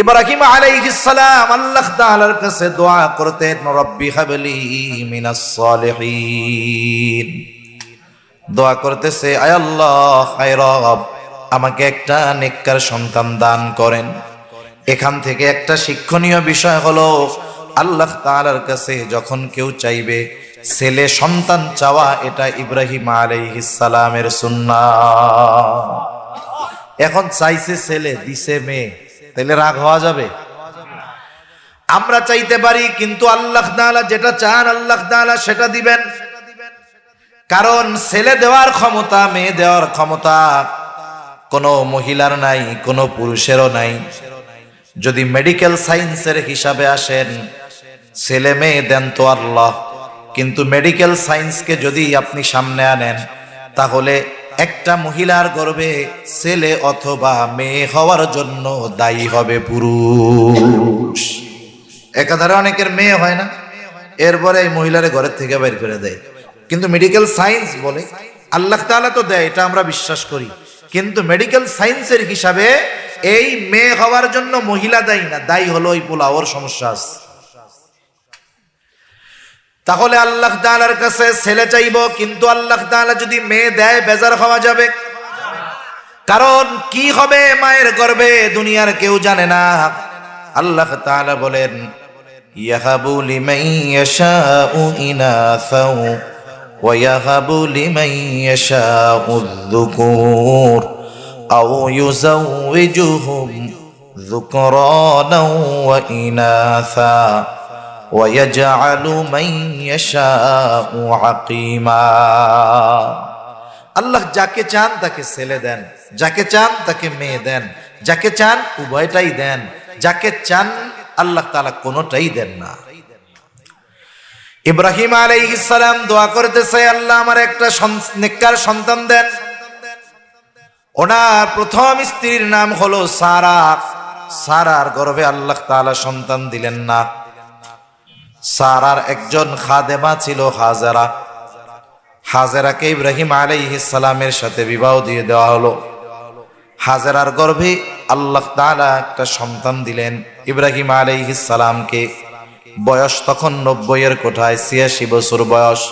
ইব্রাহিম আলাইহিস সালাম আল্লাহ তাআলার কাছে দোয়া করতেন, রব্বি হাবলি মিনাস সালিহিন। দোয়া করতেছে, আয় আল্লাহ, আয় রব, আমাকে একটা নেককার সন্তান দান করেন। এখান থেকে একটা শিক্ষণীয় বিষয় হলো, আল্লাহ তাআলার কাছে যখন কেউ চাইবে ছেলে সন্তান চাওয়া, এটা ইব্রাহিম আলাইহিস সালামের সুন্নাহ। এখন চাইছে ছেলে, দিছে মেয়ে, তাহলে রাগ হওয়া যাবে? আমরা চাইতে পারি, কিন্তু আল্লাহ তাআলা যেটা চান আল্লাহ তাআলা সেটা দিবেন। কারণ ছেলে দেওয়ার ক্ষমতা, মেয়ে দেওয়ার ক্ষমতা কোনো মহিলার নাই, কোনো পুরুষেরও নাই। যদি মেডিকেল সায়েন্সের হিসাবে আসেন, ছেলে মেয়ে দেন তো আল্লাহ, কিন্তু মেডিকেল সায়েন্সকে যদি আপনি সামনে আনেন, তাহলে একটা মহিলার গর্ভে ছেলে অথবা মেয়ে হওয়ার জন্য দায়ী হবে পুরুষ। একাধারে অনেকের মেয়ে হয় না, এরপরে এই মহিলার ঘরের থেকে বের করে দেয়। কিন্তু মেডিকেল সায়েন্স বলে, আল্লাহ তাআলা তো দেয়, এটা আমরা বিশ্বাস করি, কিন্তু মেডিকেল সায়েন্সের হিসাবে এই মেয়ে হওয়ার জন্য মহিলা দায়ী না, দায়ী হলো ওই পোলাওর সমস্যা আছে। তাহলে আল্লাহ তাআলার কাছে ছেলে চাইবো, কিন্তু আল্লাহ তাআলা যদি মেয়ে দেয় বেজার হওয়া যাবে। কারণ কি হবে মায়ের গর্ভে দুনিয়ার কেউ জানে না। আল্লাহ তাআলা বলেন, ইয়াহাবু লিমান ইয়াশাউ ইনাসাও ওয়া ইয়াহাবু লিমান ইয়াশাউ যুকুর আও ইউযাওয়িজুহুম যুকরানা ওয়া ইনাসা وَيَجْعَلُ مَن يَشَاءُ عَقِيمًا। আল্লাহ যাকে চান তাকে ছেলে দেন, যাকে চান তাকে মেয়ে দেন, যাকে চান উভয়টাই দেন, যাকে চান আল্লাহ তাআলা কোনোটাই দেন না। ইব্রাহিম আলাইহিস সালাম দোয়া করতেছে, আল্লাহ আমার একটা নেককার সন্তান দেন। ওনার প্রথম স্ত্রীর নাম হলো সারা। সারার গর্ভে আল্লাহ তাআলা সন্তান দিলেন না। সারার একজন খাদেমা ছিল হাজেরা। হাজেরাকে ইব্রাহিম আলাইহিস সালামের সাথে বিবাহ দিয়ে দেওয়া হলো। হাজেরার গর্ভে আল্লাহ তাআলা একটা সন্তান দিলেন ইব্রাহিম আলাইহিস সালামকে। বয়স তখন 90-এর কোঠায়, 86 বছর বয়স।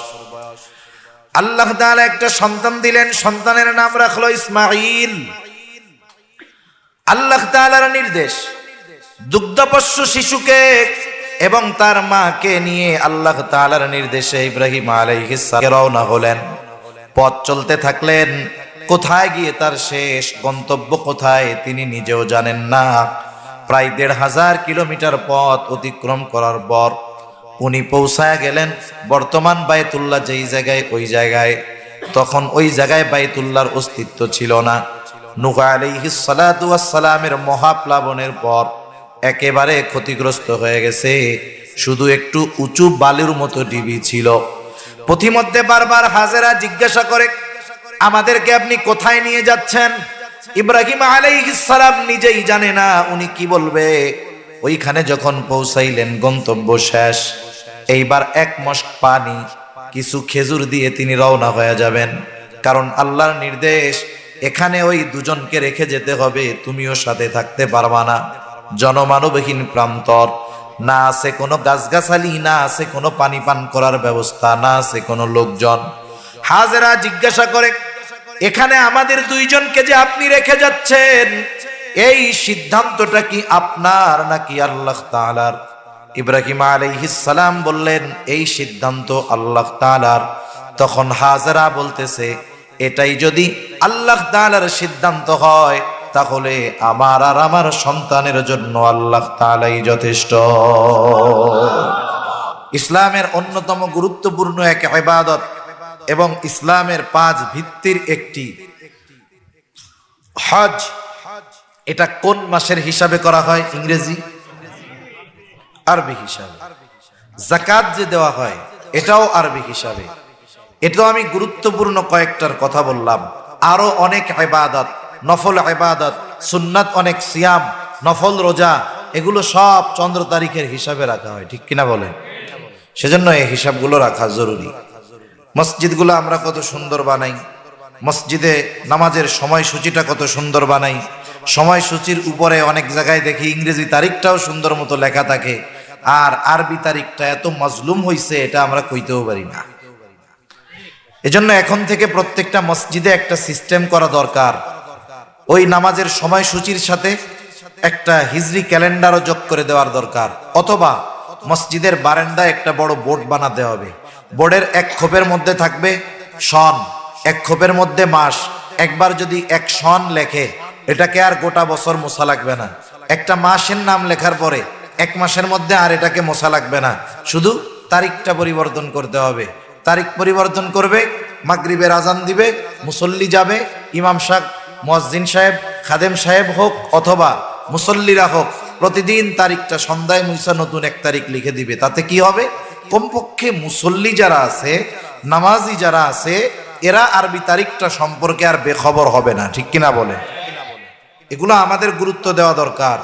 আল্লাহ তাআলা একটা সন্তান দিলেন, সন্তানের নাম রাখলো ইসমাঈল। আল্লাহ তাআলার নির্দেশ, দুগ্ধপোষ্য শিশুকে এবং তার মাকে নিয়ে আল্লাহ তাআলার নির্দেশে ইব্রাহিম আলাইহিস সালাম রওনা হলেন। পথ চলতে থাকলেন, কোথায় গিয়ে তার শেষ গন্তব্য কোথায় তিনি নিজেও জানেন না। প্রায় ১৫০০ কিলোমিটার পথ অতিক্রম করার পর উনি পৌঁছায় গেলেন বর্তমান বাইতুল্লাহ যেই জায়গায়, ওই জায়গায়। তখন ওই জায়গায় বাইতুল্লাহর অস্তিত্ব ছিল না। নূহ আলাইহিস সালাতু ওয়াস সালামের মহাপ্লাবনের পর একেবারে ক্ষতিগ্রস্ত হয়ে গেছে, শুধু একটু উঁচু বালির মতো ডিবি ছিল। পথিমধ্যে বারবার হাজেরা জিজ্ঞাসা করে, আমাদেরকে আপনি কোথায় নিয়ে যাচ্ছেন? ইব্রাহিম আলাইহিস সালাম নিজেই জানে না উনি কি বলবে। ওইখানে যখন পৌঁছাইলেন, গন্তব্য শেষ, এইবার এক মশক পানি, কিছু খেজুর দিয়ে তিনি রওনা হয়ে যাবেন। কারণ আল্লাহর নির্দেশ, এখানে ওই দুজনকে রেখে যেতে হবে, তুমিও সাথে থাকতে পারবা না। জনমানবহীন প্রান্তর, না আছে কোনো গাছগাছালি, না আছে কোনো পানি পান করার ব্যবস্থা, না আছে কোনো লোকজন। হাজেরা জিজ্ঞাসা করে, এখানে আমাদের দুইজনকে যে আপনি রেখে যাচ্ছেন, এই সিদ্ধান্তটা কি আপনার নাকি আল্লাহ তাআলার? ইব্রাহিম আলাইহিস সালাম বললেন, এই সিদ্ধান্ত আল্লাহ তাআলার। তখন হাজেরা বলতেছে, এটাই যদি আল্লাহ তাআলার সিদ্ধান্ত হয়, তাহলে আমার আর আমার সন্তানের জন্য আল্লাহ তাআলাই যথেষ্ট। ইসলামের অন্যতম গুরুত্বপূর্ণ এক ইবাদত এবং ইসলামের 5 ভিত্তির একটি হজ। এটা কোন মাসের হিসাবে করা হয়? ইংরেজি, আরবি হিসাবে। যাকাত যে দেওয়া হয়, এটাও আরবি হিসাবে। এটাও আমি গুরুত্বপূর্ণ কয়েকটার কথা বললাম। আরো অনেক ইবাদত, নফল ইবাদত, সুন্নাত অনেক, সিয়াম, নফল রোজা, এগুলো সব চন্দ্র তারিখের হিসাবে রাখা হয়, ঠিক কিনা বলেন? সেজন্য এই হিসাবগুলো রাখা জরুরি। মসজিদগুলো আমরা কত সুন্দর বানাই, মসজিদে নামাজের সময়সূচিটা কত সুন্দর বানাই, সময়সূচির উপরে অনেক জায়গায় দেখি ইংরেজি তারিখটাও সুন্দর মতো লেখা থাকে, আর আরবি তারিখটা এত মাজলুম হইছে এটা আমরা কইতেও পারি না। এজন্য এখন থেকে প্রত্যেকটা মসজিদে একটা সিস্টেম করা দরকার, ওই নামাজের সময়সূচির সাথে একটা হিজরি ক্যালেন্ডারও যোগ করে দেওয়ার দরকার, অথবা মসজিদের বারান্দায় একটা বড় বোর্ড বানাতে হবে। বোর্ডের এক খোপের মধ্যে থাকবে সন, এক খোপের মধ্যে মাস। একবার যদি এক সন লেখে, এটাকে আর গোটা বছর মোছা লাগবে না। একটা মাসের নাম লেখার পরে এক মাসের মধ্যে আর এটাকে মোছা লাগবে না, শুধু তারিখটা পরিবর্তন করতে হবে। তারিখ পরিবর্তন করবে, মাগরিবের আজান দিবে, মুসল্লি যাবে, ইমাম সাহেব, মুয়াজ্জিন সাহেব, খাদেম সাহেব হোক অথবা মুসল্লিরা হোক, প্রতিদিন তারিখটা সন্ধ্যায় মুসা নতুন এক তারিখ লিখে দিবে। তাতে কি হবে? কমপক্ষে মুসল্লি যারা আছে, নামাজি যারা আছে, এরা আরবি তারিখটা সম্পর্কে আর বেখবর হবে না। ঠিক কিনা বলে? এগুলো আমাদের গুরুত্ব দেওয়া দরকার।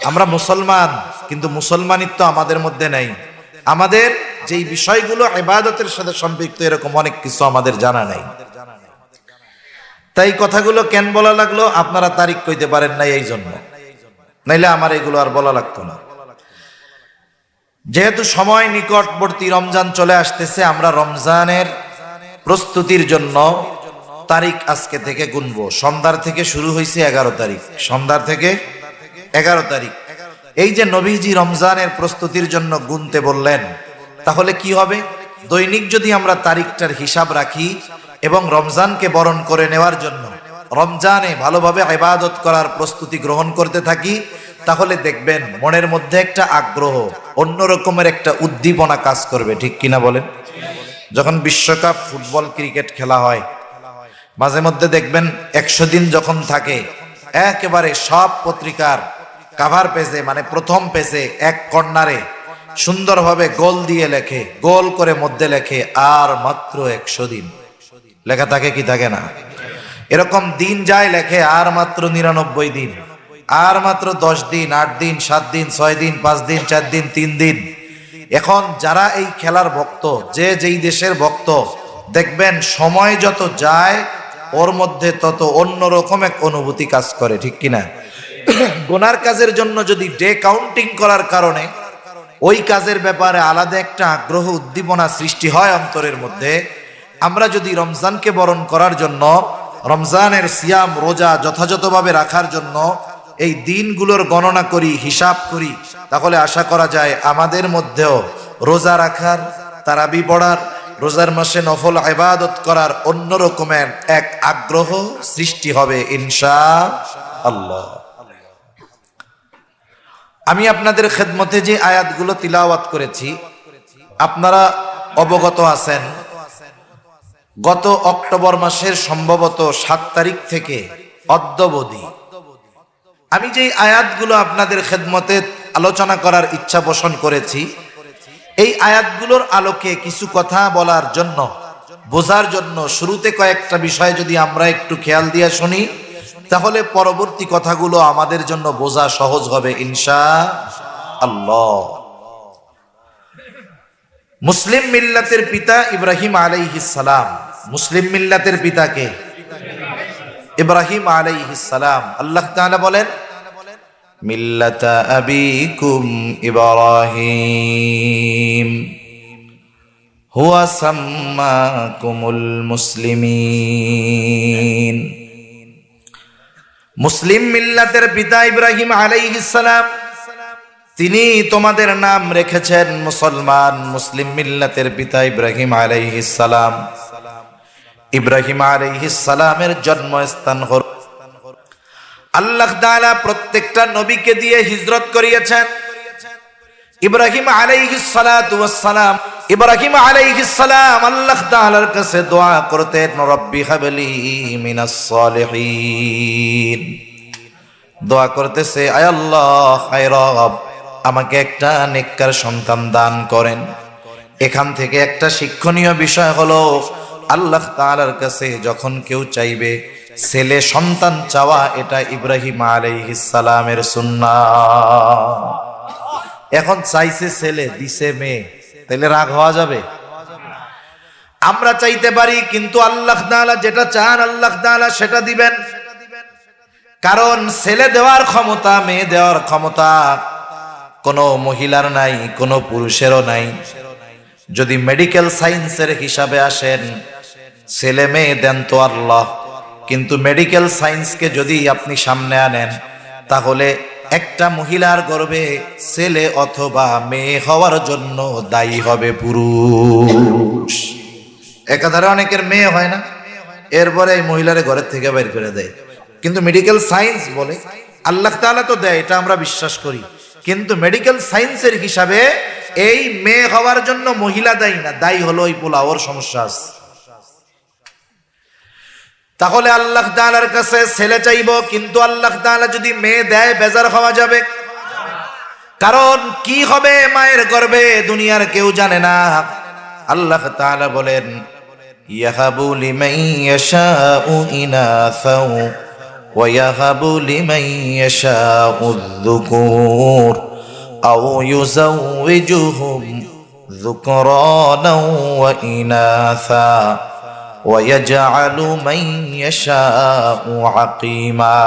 আমরা মুসলমান, কিন্তু মুসলমানিত্ব আমাদের মধ্যে নেই। আমাদের যেই বিষয়গুলো ইবাদতের সাথে সম্পৃক্ত, এরকম অনেক কিছু আমাদের জানা নাই। তাই কথাগুলো কেন বলা লাগলো? আপনারা তারিখ কইতে পারেন নাই এই জন্য, নাইলে আমার এগুলো আর বলা লাগতো না। যেহেতু সময় নিকটবর্তী, রমজান চলে আসতেছে, আমরা রমজানের প্রস্তুতির জন্য তারিখ আজকে থেকে গুনবো। সন্ধ্যার থেকে শুরু হয়েছে 11 তারিখ, সন্ধ্যার থেকে 11 তারিখ। এই যে নবীজি রমজানের প্রস্তুতির জন্য গুনতে বললেন, তাহলে কি হবে? দৈনিক যদি আমরা তারিখটার হিসাব রাখি এবং রমজানকে বরণ করে নেওয়ার জন্য রমজানে ভালোভাবে ইবাদত করার প্রস্তুতি গ্রহণ করতে থাকি, তাহলে দেখবেন মনের মধ্যে একটা আগ্রহ, অন্য রকমের একটা উদ্দীপনা কাজ করবে। ঠিক কিনা বলেন? যখন বিশ্বকাপ ফুটবল ক্রিকেট খেলা হয়, মাঝে মধ্যে দেখবেন 100 দিন যখন থাকে, একেবারে সব পত্রিকার কাভার পেজে, মানে প্রথম পেজে এক কর্নারে সুন্দরভাবে গোল দিয়ে লেখে, গোল করে মধ্যে লেখে আর মাত্র 100 দিন। লেখা থাকে কি থাকে না? এরকম দিন যায় লেখে আর মাত্র 99 দিন, আর মাত্র 10 দিন, 8 দিন, 7 দিন, 6 দিন, 5 দিন, 4 দিন, 3 দিন। এখন যারা এই খেলার ভক্ত, যে যেই দেশের ভক্ত, দেখবেন সময় যত যায় ওর মধ্যে তত অন্যরকম এক অনুভূতি কাজ করে। ঠিক কিনা? গোনার কাজের জন্য যদি ডে কাউন্টিং করার কারণে ওই কাজের ব্যাপারে আলাদা একটা আগ্রহ, উদ্দীপনা সৃষ্টি হয় অন্তরের মধ্যে, আমরা যদি রমজানকে বরণ করার জন্য, রমজানের সিয়াম রোজা যথাযথভাবে রাখার জন্য এই দিনগুলোর গণনা করি, হিসাব করি, তাহলে আশা করা যায় আমাদের মধ্যেও রোজা রাখার, তারাবি পড়ার, রোজার মাসে নফল ইবাদত করার অন্য রকমের এক আগ্রহ সৃষ্টি হবে ইনশাআল্লাহ। আমি আপনাদের খেদমতে যে আয়াতগুলো তিলাওয়াত করেছি, আপনারা অবগত আছেন, গত অক্টোবর মাসের সম্ভবত 7 তারিখ থেকে অদ্যাবধি আমি যেই আয়াতগুলো আপনাদের খেদমতে আলোচনা করার ইচ্ছা পোষণ করেছি, এই আয়াতগুলোর আলোকে কিছু কথা বলার জন্য, বোঝার জন্য শুরুতে কয়েকটা বিষয় যদি আমরা একটু খেয়াল দিয়ে শুনি, তাহলে পরবর্তী কথাগুলো আমাদের জন্য বোঝা সহজ হবে ইনশাআল্লাহ। মুসলিম মিল্লাতের পিতা ইব্রাহিম আলাইহিস সালাম। মুসলিম মিল্লাতের পিতাকে ইব্রাহিম আলাইহিস সালাম। আল্লাহ তাআলা বলেন, মিল্লাতা আবিকুম ইব্রাহিম হুয়া সাম্মাকুমুল মুসলিমিন। মুসলিম মিল্লাতের পিতা ইব্রাহিম আলাইহিস সালাম, তিনি তোমাদের নাম রেখেছেন মুসলমান। মুসলিম মিল্লাতের পিতা ইব্রাহিম আলাইহিস সালাম। ইব্রাহিম আলাইহিস সালামের জন্মস্থান হল, আল্লাহ তাআলা প্রত্যেকটা নবীকে দিয়ে হিজরত করিয়েছেন। ইব্রাহিম আলাইহিস সালাতু ওয়াস সালাম, ইব্রাহিম আলাইহিস সালাম আল্লাহ তাআলার কাছে দোয়া করতেন, রব্বি হাবলি মিনাস সালিহিন। দোয়া করতেছে, আয় আল্লাহ, আয় রব, আমাকে একটা নেককার সন্তান দান করেন। এখান থেকে একটা শিক্ষণীয় বিষয় হলো, আল্লাহ তাআলার কাছে যখন কেউ চাইবে ছেলে সন্তান চাওয়া, এটা ইব্রাহিম আলাইহিস সালামের সুন্নাহ। এখন চাইছে ছেলে, দিছে মেয়ে, তাহলে রাগ হওয়া যাবে? আমরা চাইতে পারি, কিন্তু আল্লাহ তাআলা যেটা চান আল্লাহ তাআলা সেটা দিবেন। কারণ ছেলে দেওয়ার ক্ষমতা, মেয়ে দেওয়ার ক্ষমতা কোনো মহিলার নাই, কোনো পুরুষেরও নাই। যদি মেডিকেল সায়েন্সের হিসাবে আসেন, ছেলে মেয়ে দেন তো আল্লাহ, কিন্তু মেডিকেল সায়েন্সকে যদি আপনি সামনে আনেন, তাহলে একটা মহিলার গর্ভে ছেলে অথবা মেয়ে হওয়ার জন্য দায়ী হবে পুরুষ। একাধারে অনেকের মেয়ে হয় না, এরপরে এই মহিলারে ঘরের থেকে বের করে দেয়। কিন্তু মেডিকেল সায়েন্স বলে আল্লাহ তাআলা তো দেয়, এটা আমরা বিশ্বাস করি, কিন্তু মেডিকেল সায়েন্সের হিসাবে এই মেয়ে হওয়ার জন্য মহিলা দায়ী না, দায়ী হলো ওই পোলাওর সমস্যা আছে। তাহলে আল্লাহ তাআলার কাছে ছেলে চাইবো, কিন্তু আল্লাহ তাআলা যদি মেয়ে দেয় বেজার হওয়া যাবে। কারণ কি হবে মায়ের গর্ভে দুনিয়ার কেউ জানে না। আল্লাহ তাআলা বলেন, ইয়াহাবু লিমান ইয়াশাউ ইনাসাও ওয়া ইয়াহাবু লিমান ইয়াশাউ যুকুর আও ইউযাওয়িজুহুম যুকরানা ওয়া ইনাসা ওয়া ইয়াজআলু মান ইয়াশাউ আকিমা।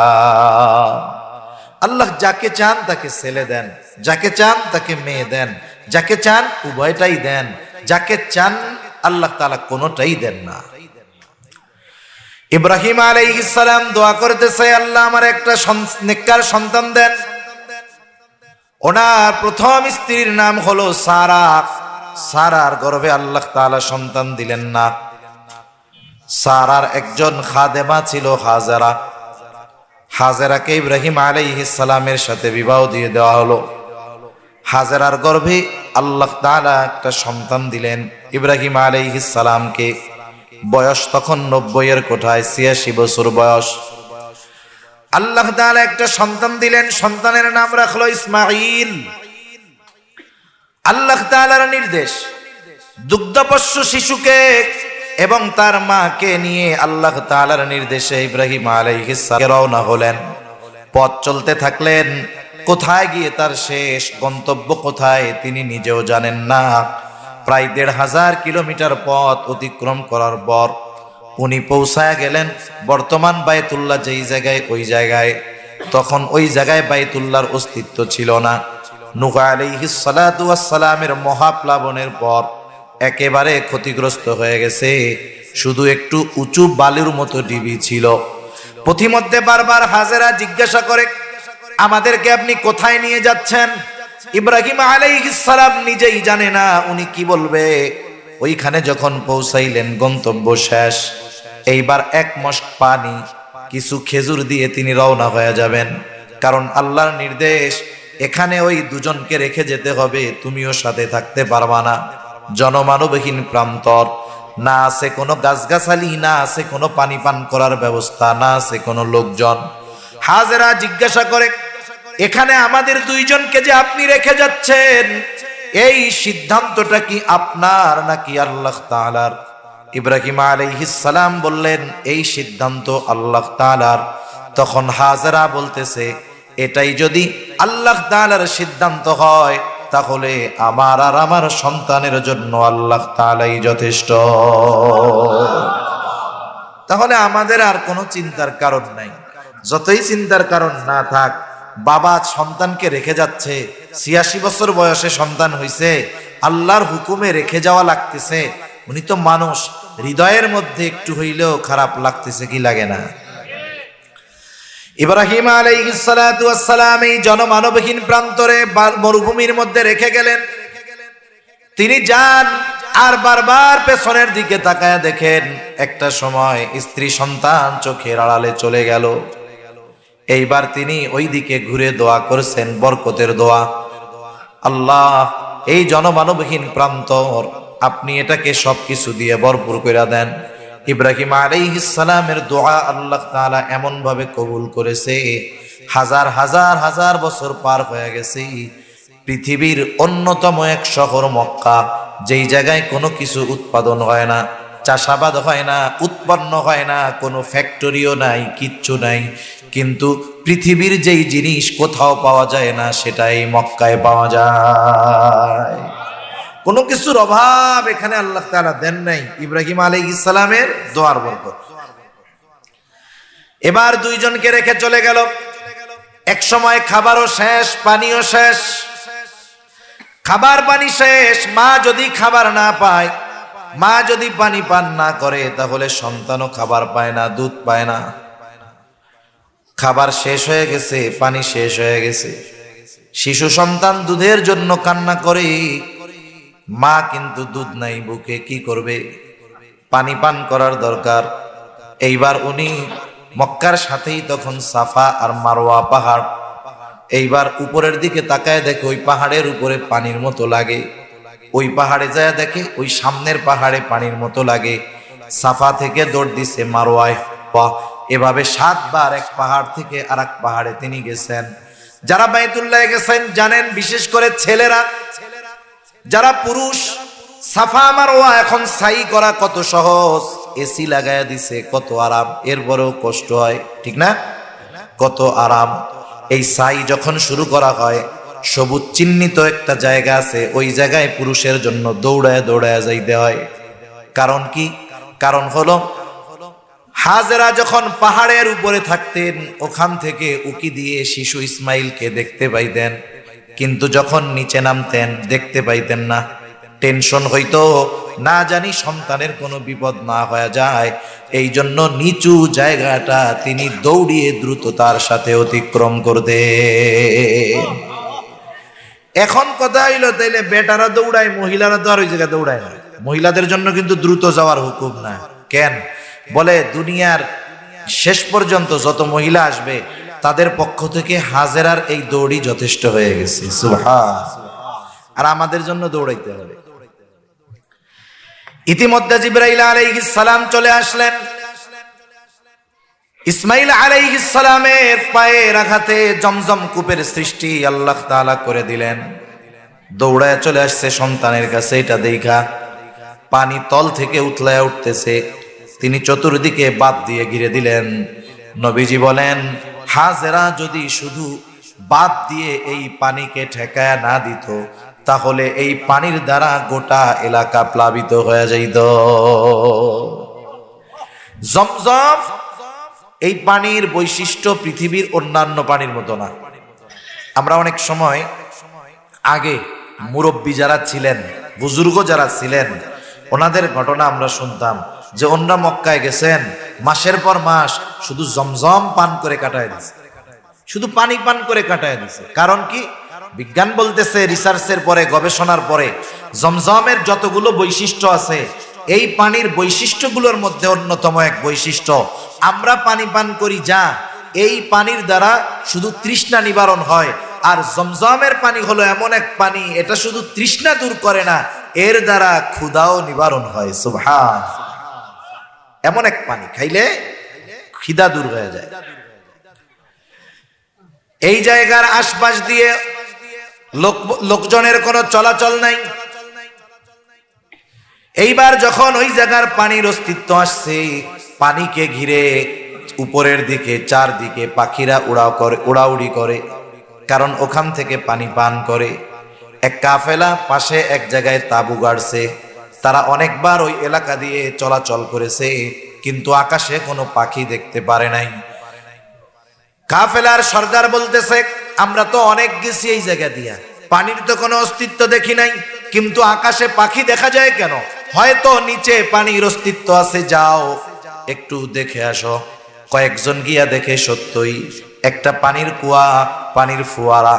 আল্লাহ যাকে চান তাকে ছেলে দেন, যাকে চান তাকে মেয়ে দেন, যাকে চান উভয়টাই দেন, যাকে চান আল্লাহ তাআলা কোনোটাই দেন না। ইব্রাহিম আলাইহিস সালাম দোয়া করতেছে, আল্লাহ আমার একটা নেককার সন্তান দেন। ওনার প্রথম স্ত্রীর নাম হলো সারা। সারার গর্ভে আল্লাহ তাআলা সন্তান দিলেন না। সারার একজন খাদেমা ছিল হাজেরা। হাজেরাকে ইব্রাহিম আলাইহিস সালামের সাথে বিবাহ দিয়ে দেওয়া হলো। হাজেরার গর্ভে আল্লাহ তাআলা একটা সন্তান দিলেন ইব্রাহিম আলাইহিস সালামকে। বয়স তখন 90-এর কোঠায়, 86 বছর বয়স। আল্লাহ তাআলা একটা সন্তান দিলেন, সন্তানের নাম রাখলো ইসমাঈল। আল্লাহ তাআলার নির্দেশ, দুগ্ধপোষ্য শিশুকে এবং তার মাকে নিয়ে আল্লাহ তাআলার নির্দেশে ইব্রাহিম আলাইহিস সালাম রওনা হলেন। পথ চলতে থাকলেন, কোথায় গিয়ে তার শেষ গন্তব্য কোথায় তিনি নিজেও জানেন না। প্রায় ১৫০০ কিলোমিটার পথ অতিক্রম করার পর উনি পৌঁছায় গেলেন বর্তমান বায়তুল্লাহ যেই জায়গায়, ওই জায়গায়। তখন ওই জায়গায় বায়তুল্লাহর অস্তিত্ব ছিল না। নূহ আলাইহিস সালাতু ওয়াস সালামের মহাপ্লাবনের পর একেবারে ক্ষতিগ্রস্ত হয়ে গেছে, শুধু একটু উঁচু বালুর মতো ডিবি ছিল। পথিমধ্যে বারবার হাজেরা জিজ্ঞাসা করে, আমাদেরকে আপনি কোথায় নিয়ে যাচ্ছেন? ইব্রাহিম আলাইহিস সালাম নিজেই জানে না উনি কি বলবে। ওইখানে যখন পৌঁছাইলেন, গন্তব্য শেষ, এইবার এক মশক পানি, কিছু খেজুর দিয়ে তিনি রওনা হয়ে যাবেন। কারণ আল্লাহর নির্দেশ, এখানে ওই দুজনকে রেখে যেতে হবে, তুমিও সাথে থাকতে পারবা না। জনমানবহীন প্রান্তর, না আছে কোনো গাছগাছালি, না আছে কোনো পানি পান করার ব্যবস্থা, না আছে কোনো লোকজন। হাজেরা জিজ্ঞাসা করে, এখানে আমাদের দুইজনকে যে আপনি রেখে যাচ্ছেন, এই সিদ্ধান্তটা কি আপনার নাকি আল্লাহ তাআলার? ইব্রাহিম আলাইহিস সালাম বললেন, এই সিদ্ধান্ত আল্লাহ তাআলার। তখন হাজেরা বলতেছে, এটাই যদি আল্লাহ তাআলার সিদ্ধান্ত হয়, তাহলে আমার আর আমার সন্তানের জন্য আল্লাহ তাআলাই যথেষ্ট। তাহলে আমাদের আর কোনো চিন্তার কারণ নাই। যতই চিন্তার কারণ না থাক, বাবা সন্তানকে রেখে যাচ্ছে, ৮৬ বছর বয়সে সন্তান হইছে, আল্লাহর হুকুমে রেখে যাওয়া লাগতেছে। উনি তো মানুষ, হৃদয়ের মধ্যে একটু হইলেও খারাপ লাগতেছে কি লাগে না? ইব্রাহিম আলাইহিস সালাতু ওয়াস সালাম এই জনমানবহীন প্রান্তরে মরুভূমির মধ্যে রেখে গেলেন। তিনি যান আর বারবার পেছনের দিকে তাকায় দেখেন, একটা সময় স্ত্রী সন্তান চোখের আড়ালে চলে গেল। এইবার তিনি ওই দিকে ঘুরে দোয়া করছেন, বরকতের দোয়া। আল্লাহ, এই জনমানবহীন প্রান্তর আপনি এটাকে সবকিছু দিয়ে ভরপুর করে দেন। ইব্রাহিম আলাইহিস সালামের দোয়া আল্লাহ তাআলা এমন ভাবে কবুল করেছে, হাজার হাজার হাজার বছর পার হয়ে গেছে। পৃথিবীর অন্যতম এক শহর মক্কা, যেই জায়গায় কোনো কিছু উৎপাদন হয় না, চাষাবাদ হয় না, উৎপন্ন হয় না, কোনো ফ্যাক্টরিও নাই, কিচ্ছু নাই, কিন্তু পৃথিবীর যেই জিনিস কোথাও পাওয়া যায় না, সেটাই মক্কায় পাওয়া যায়। কোনো কিছুর অভাব এখানে আল্লাহ তাআলা দেন নাই, ইব্রাহিম আলাইহিস সালামের দোয়ার বরকত। এবার দুইজনকে রেখে চলে গেল। এক সময় খাবারও শেষ, পানিও শেষ। খাবার পানি শেষ। মা যদি খাবার না পায়, মা যদি পানি পান না করে, তাহলে সন্তানও খাবার পায় না, দুধ পায় না। খাবার শেষ হয়ে গেছে, পানি শেষ হয়ে গেছে। শিশু সন্তান দুধের জন্য কান্না করে, মা কিন্তু দুধ নাই বুকে, কি করবে? পানি পান করার দরকার। এইবার উনি মক্কার সাথেই তখন সাফা আর মারওয়া পাহাড়। এইবার উপরের দিকে তাকায় দেখে ওই পাহাড়ের উপরে পানির মতো লাগে। ওই পাহাড়ে যায় দেখে ওই সামনের পাহাড়ে পানির মতো লাগে। সাফা থেকে দৌড় দিছে মারওয়ায়। এভাবে 7 বার এক পাহাড় থেকে আর এক পাহাড়ে তিনি গেছেন। যারা বাইতুল্লাহ গেছেন জানেন, বিশেষ করে ছেলেরা, যারা পুরুষ, সাফা মারওয়া এখন সাই করা কত সহজ। এসি লাগায়া দিছে, কত আরাম। এরপরেও কষ্ট হয়, ঠিক না? কত আরাম। এই সাই যখন শুরু করা হয়, সবুজ চিহ্নিত একটা জায়গা আছে, ওই জায়গায় পুরুষের জন্য দৌড়ায় দৌড়ায় যাইতে হয়। কারণ কি? কারণ হলো হাজেরা যখন পাহাড়ের উপরে থাকতেন, ওখান থেকে উকি দিয়ে শিশু ইসমাইলকে দেখতে পাইতেন, কিন্তু যখন নিচে নামতেন দেখতে পাইতেন না। টেনশন হইতো, না জানি সন্তানের কোনো বিপদ না হয়ে যায়। এই জন্য নিচু জায়গাটা তিনি দৌড়িয়ে দ্রুততার সাথে অতিক্রম করতে। এখন কথা হইলো, তাইলে বেটারা দৌড়ায়, মহিলারা তো আর ওই জায়গায় দৌড়ায় না। মহিলাদের জন্য কিন্তু দ্রুত যাওয়ার হুকুম না। কেন? বলে দুনিয়ার শেষ পর্যন্ত যত মহিলা আসবে তাদের পক্ষ থেকে হাজেরার এই দৌড়ই যথেষ্ট হয়ে গেছে। সুবহান। আর আমাদের জন্য দৌড়াইতে হবে। ইতিমধ্যে জিবরাইল আলাইহিস সালাম চলে আসলেন। ইসমাইল আলাইহিস সালামের পায়ের আঘাতে জমজম কূপের সৃষ্টি আল্লাহ তাআলা করে দিলেন। দৌড়ায় চলে আসছে সন্তানের কাছে। এটা দেখা পানি তল থেকে উতলায় উঠতেছে। তিনি চতুর্দিকে বাঁধ দিয়ে ঘিরে দিলেন। নবীজি বলেন, হাজেরা যদি শুধু বাঁধ দিয়ে এই পানিকে ঠেকায়া না দিত, তাহলে এই পানির দ্বারা গোটা এলাকা প্লাবিত হয়ে যাইত। জমজম এই পানির বৈশিষ্ট্য পৃথিবীর অন্যান্য পানির মতো না। আমরা অনেক সময় আগে মুরব্বী যারা ছিলেন, বুজুর্গ যারা ছিলেন, ওনাদের ঘটনা আমরা শুনতাম যে ওনারা মক্কায় গেছেন, মাসের পর মাস শুধু জমজম পান করে কাটায় দিছে, শুধু পানি পান করে কাটায় দিছে। কারণ কি? বিজ্ঞান বলতেছে, রিসার্চের পরে, গবেষণার পরে, জমজমের যতগুলো বৈশিষ্ট্য আছে, এই পানির বৈশিষ্ট্যগুলোর মধ্যে অন্যতম এক বৈশিষ্ট্য, আমরা পানি পান করি যা, এই পানির দ্বারা শুধু তৃষ্ণা নিবারণ হয়। আর জমজমের পানি হলো এমন এক পানি, এটা শুধু তৃষ্ণা দূর করে না, এর দ্বারা ক্ষুধাও নিবারণ হয়। সুবহান। এমন এক পানি খাইলে খিদা দূর হয়ে যায়। এই জায়গার আশপাশ দিয়ে লোকজনের কোনো চলাচল নাই। এইবার যখন ওই জায়গার পানির অস্তিত্ব আসছে, পানিকে ঘিরে উপরের দিকে চারদিকে পাখিরা উড়াউড়ি করে, কারণ ওখান থেকে পানি পান করে। এক কাফেলা পাশে এক জায়গায় তাঁবু গাড়ছে। তারা অনেকবার ওই এলাকা দিয়ে চলাচল করেছে, কিন্তু আকাশে কোনো পাখি দেখতে পারে নাই। কাফেলার সর্দার বলতেছে, আমরা তো অনেক গেছি এই জায়গা দিয়া, পানির তো কোনো অস্তিত্ব দেখি নাই, কিন্তু আকাশে পাখি দেখা যায় কেন? হয়তো নিচে পানির অস্তিত্ব আছে, যাও একটু দেখে আসো। কয়েকজন গিয়া দেখে সত্যই একটা পানির কুয়া, পানির ফোয়ারা,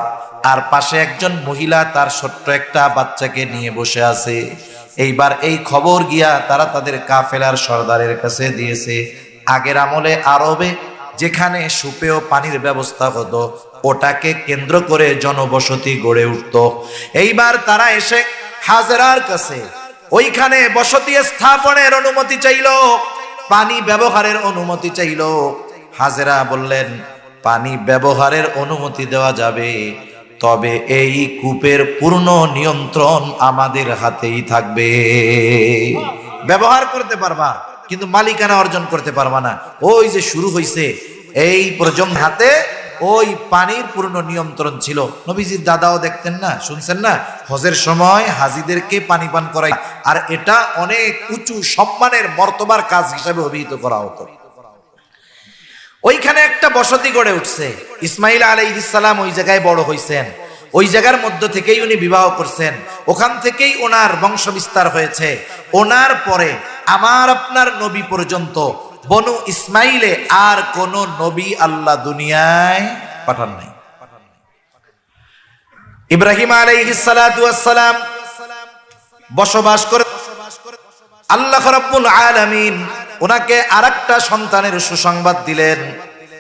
আর পাশে একজন মহিলা তার ছোট্ট একটা বাচ্চাকে নিয়ে বসে আছে। এইবার এই খবর গিয়া তারা তাদের কাফেলার সর্দারের কাছে দিয়েছে। আগের আমলে আরবে যেখানে সুপেয় পানির ব্যবস্থা হতো, ওটাকে কেন্দ্র করে জনবসতি গড়ে উঠত। এইবার তারা এসে হাজেরার কাছে ওইখানে বসতি স্থাপনের অনুমতি চাইল, পানি ব্যবহারের অনুমতি চাইল। হাজেরা বললেন, পানি ব্যবহারের অনুমতি দেওয়া যাবে, তবে এই কূপের পূর্ণ নিয়ন্ত্রণ আমাদের হাতেই থাকবে। ব্যবহার করতে পারবা, কিন্তু মালিকানা অর্জন করতে পারবা না। ওই যে শুরু হইছে, এই পর্যন্ত হাতে ওই পানির পূর্ণ নিয়ন্ত্রণ ছিল। নবীজির দাদাও দেখতেন না, শুনছেন না, হজের সময় হাজিদেরকে পানি পান করাই, আর এটা অনেক উঁচু সম্মানের মর্তবার কাজ হিসাবে অভিহিত করা হতো। ওইখানে একটা বসতি গড়ে উঠছে। ইসমাইল আলাইহিস সালাম ওই জায়গায় বড় হইছেন, ওই জায়গার মধ্য থেকেই উনি বিবাহ করছেন, ওখান থেকেই ওনার বংশ বিস্তার হয়েছে। ওনার পরে আমার আপনার নবী পর্যন্ত বনু ইসমাইলে আর কোন নবী আল্লাহ দুনিয়ায় পাঠান নাই। ইব্রাহিম আলাইহিস সালাতু ওয়াস সালাম বসবাস করে আল্লাহ রাব্বুল আলামিন ওনাকে আরেকটা সন্তানের সুসংবাদ দিলেন।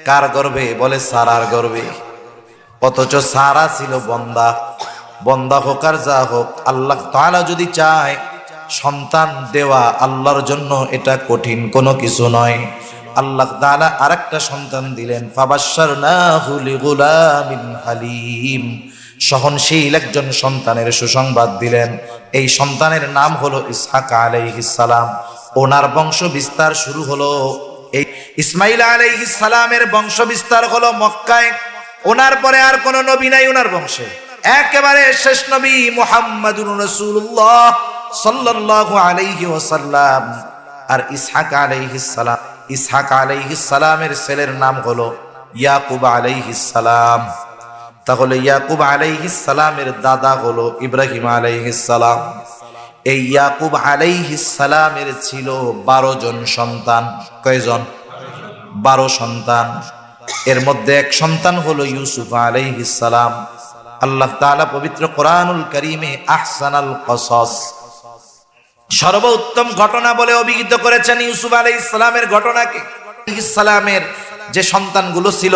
কার গর্ভে? বলে সারার গর্ভে। অথচ সারা ছিল বন্দা। বন্দা হোক আর যা হোক, আল্লাহ তাআলা যদি চায় সন্তান দেওয়া আল্লাহর জন্য এটা কঠিন কোনো কিছু নয়। আল্লাহ তাআলা আরেকটা সন্তান দিলেন। ফাবাশশারনাহু লিগুলামিন হালিম, সহনশীল একজন সন্তানের সুসংবাদ দিলেন। এই সন্তানের নাম হলো ইসহাক আলাইহিস সালাম। ওনার বংশ বিস্তার শুরু হলো। এই ইসমাইল আলাইহিস সালামের বংশ বিস্তার হলো মক্কায়। ওনার পরে আর কোন নবী নাই ওনার বংশে, একেবারে শেষ নবী মুহাম্মাদুর রাসূলুল্লাহ সাল্লাল্লাহু আলাইহি ওয়াসাল্লাম। আর ইসহাক আলাইহিস সালামের ছেলের নাম হলো ইয়াকুব আলাইহিস সালাম। তাহলে ইয়াকুব আলাইহিস সালামের দাদা হলো ইব্রাহিম আলাইহিস সালাম। এই ইয়াকুব আলাইহিস সালামের ছিল 12 জন সন্তান। কয়জন? 12 সন্তান। এর মধ্যে এক সন্তান হলো ইউসুফ আলাইহিস সালাম। আল্লাহ তাআলা পবিত্র কোরআনুল কারীমে আহসানাল কসস, সর্বোত্তম ঘটনা বলে অভিহিত করেছেন ইউসুফ আলাইহিস সালামের ঘটনাকে। আলাইহিস সালামের যে সন্তানগুলো ছিল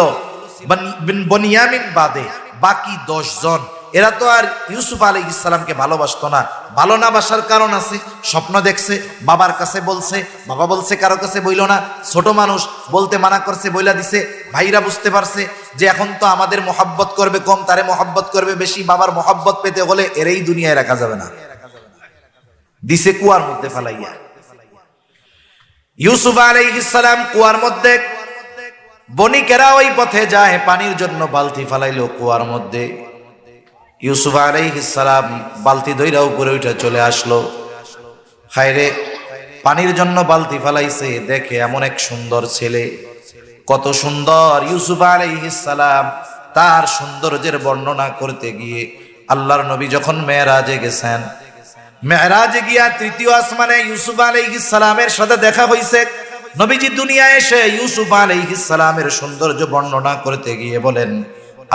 বনিয়ামিন বাদে বাকি 10 জন, এরা তো আর ইউসুফ আলাইহিস সালামকে ভালোবাসতো না। ভালো না বাসার কারণ আছে। স্বপ্ন দেখছে, বাবার কাছে বলছে, বাবা বলছে কারো কাছে বইল না। ছোট মানুষ বলতে মানা করছে, বইলা দিছে। ভাইরা বুঝতে পারছে যে এখন তো আমাদের মহব্বত করবে কম, তারে মহব্বত করবে বেশি। বাবার মহব্বত পেতে হলে এরই দুনিয়ায় রাখা যাবে না, দিছে কুয়ার মধ্যে ফালাইয়া। ইউসুফ আলাইহিস সালাম কুয়ার মধ্যে, বণিকেরা ওই পথে যায় পানির জন্য, বালতি ফালাইলো কুয়ার মধ্যে। ইউসুফ আলাইহিস সালাম বালতি ধইরা উপরে উঠে চলে আসলো। হায়রে, পানির জন্য বালতি ফালাইছে, দেখে এমন এক সুন্দর ছেলে। কত সুন্দর! ইউসুফ আলাইহিস সালাম তার সৌন্দর্যের বর্ণনা করতে গিয়ে আল্লাহর নবী যখন মেরাজে গেছেন, মেরাজে গিয়া 3য় আসমানে ইউসুফ আলাইহিস সালামের সাথে দেখা হইছে। নবীজি দুনিয়ায় এসে ইউসুফ আলাইহিস সালামের সৌন্দর্য বর্ণনা করতে গিয়ে বলেন,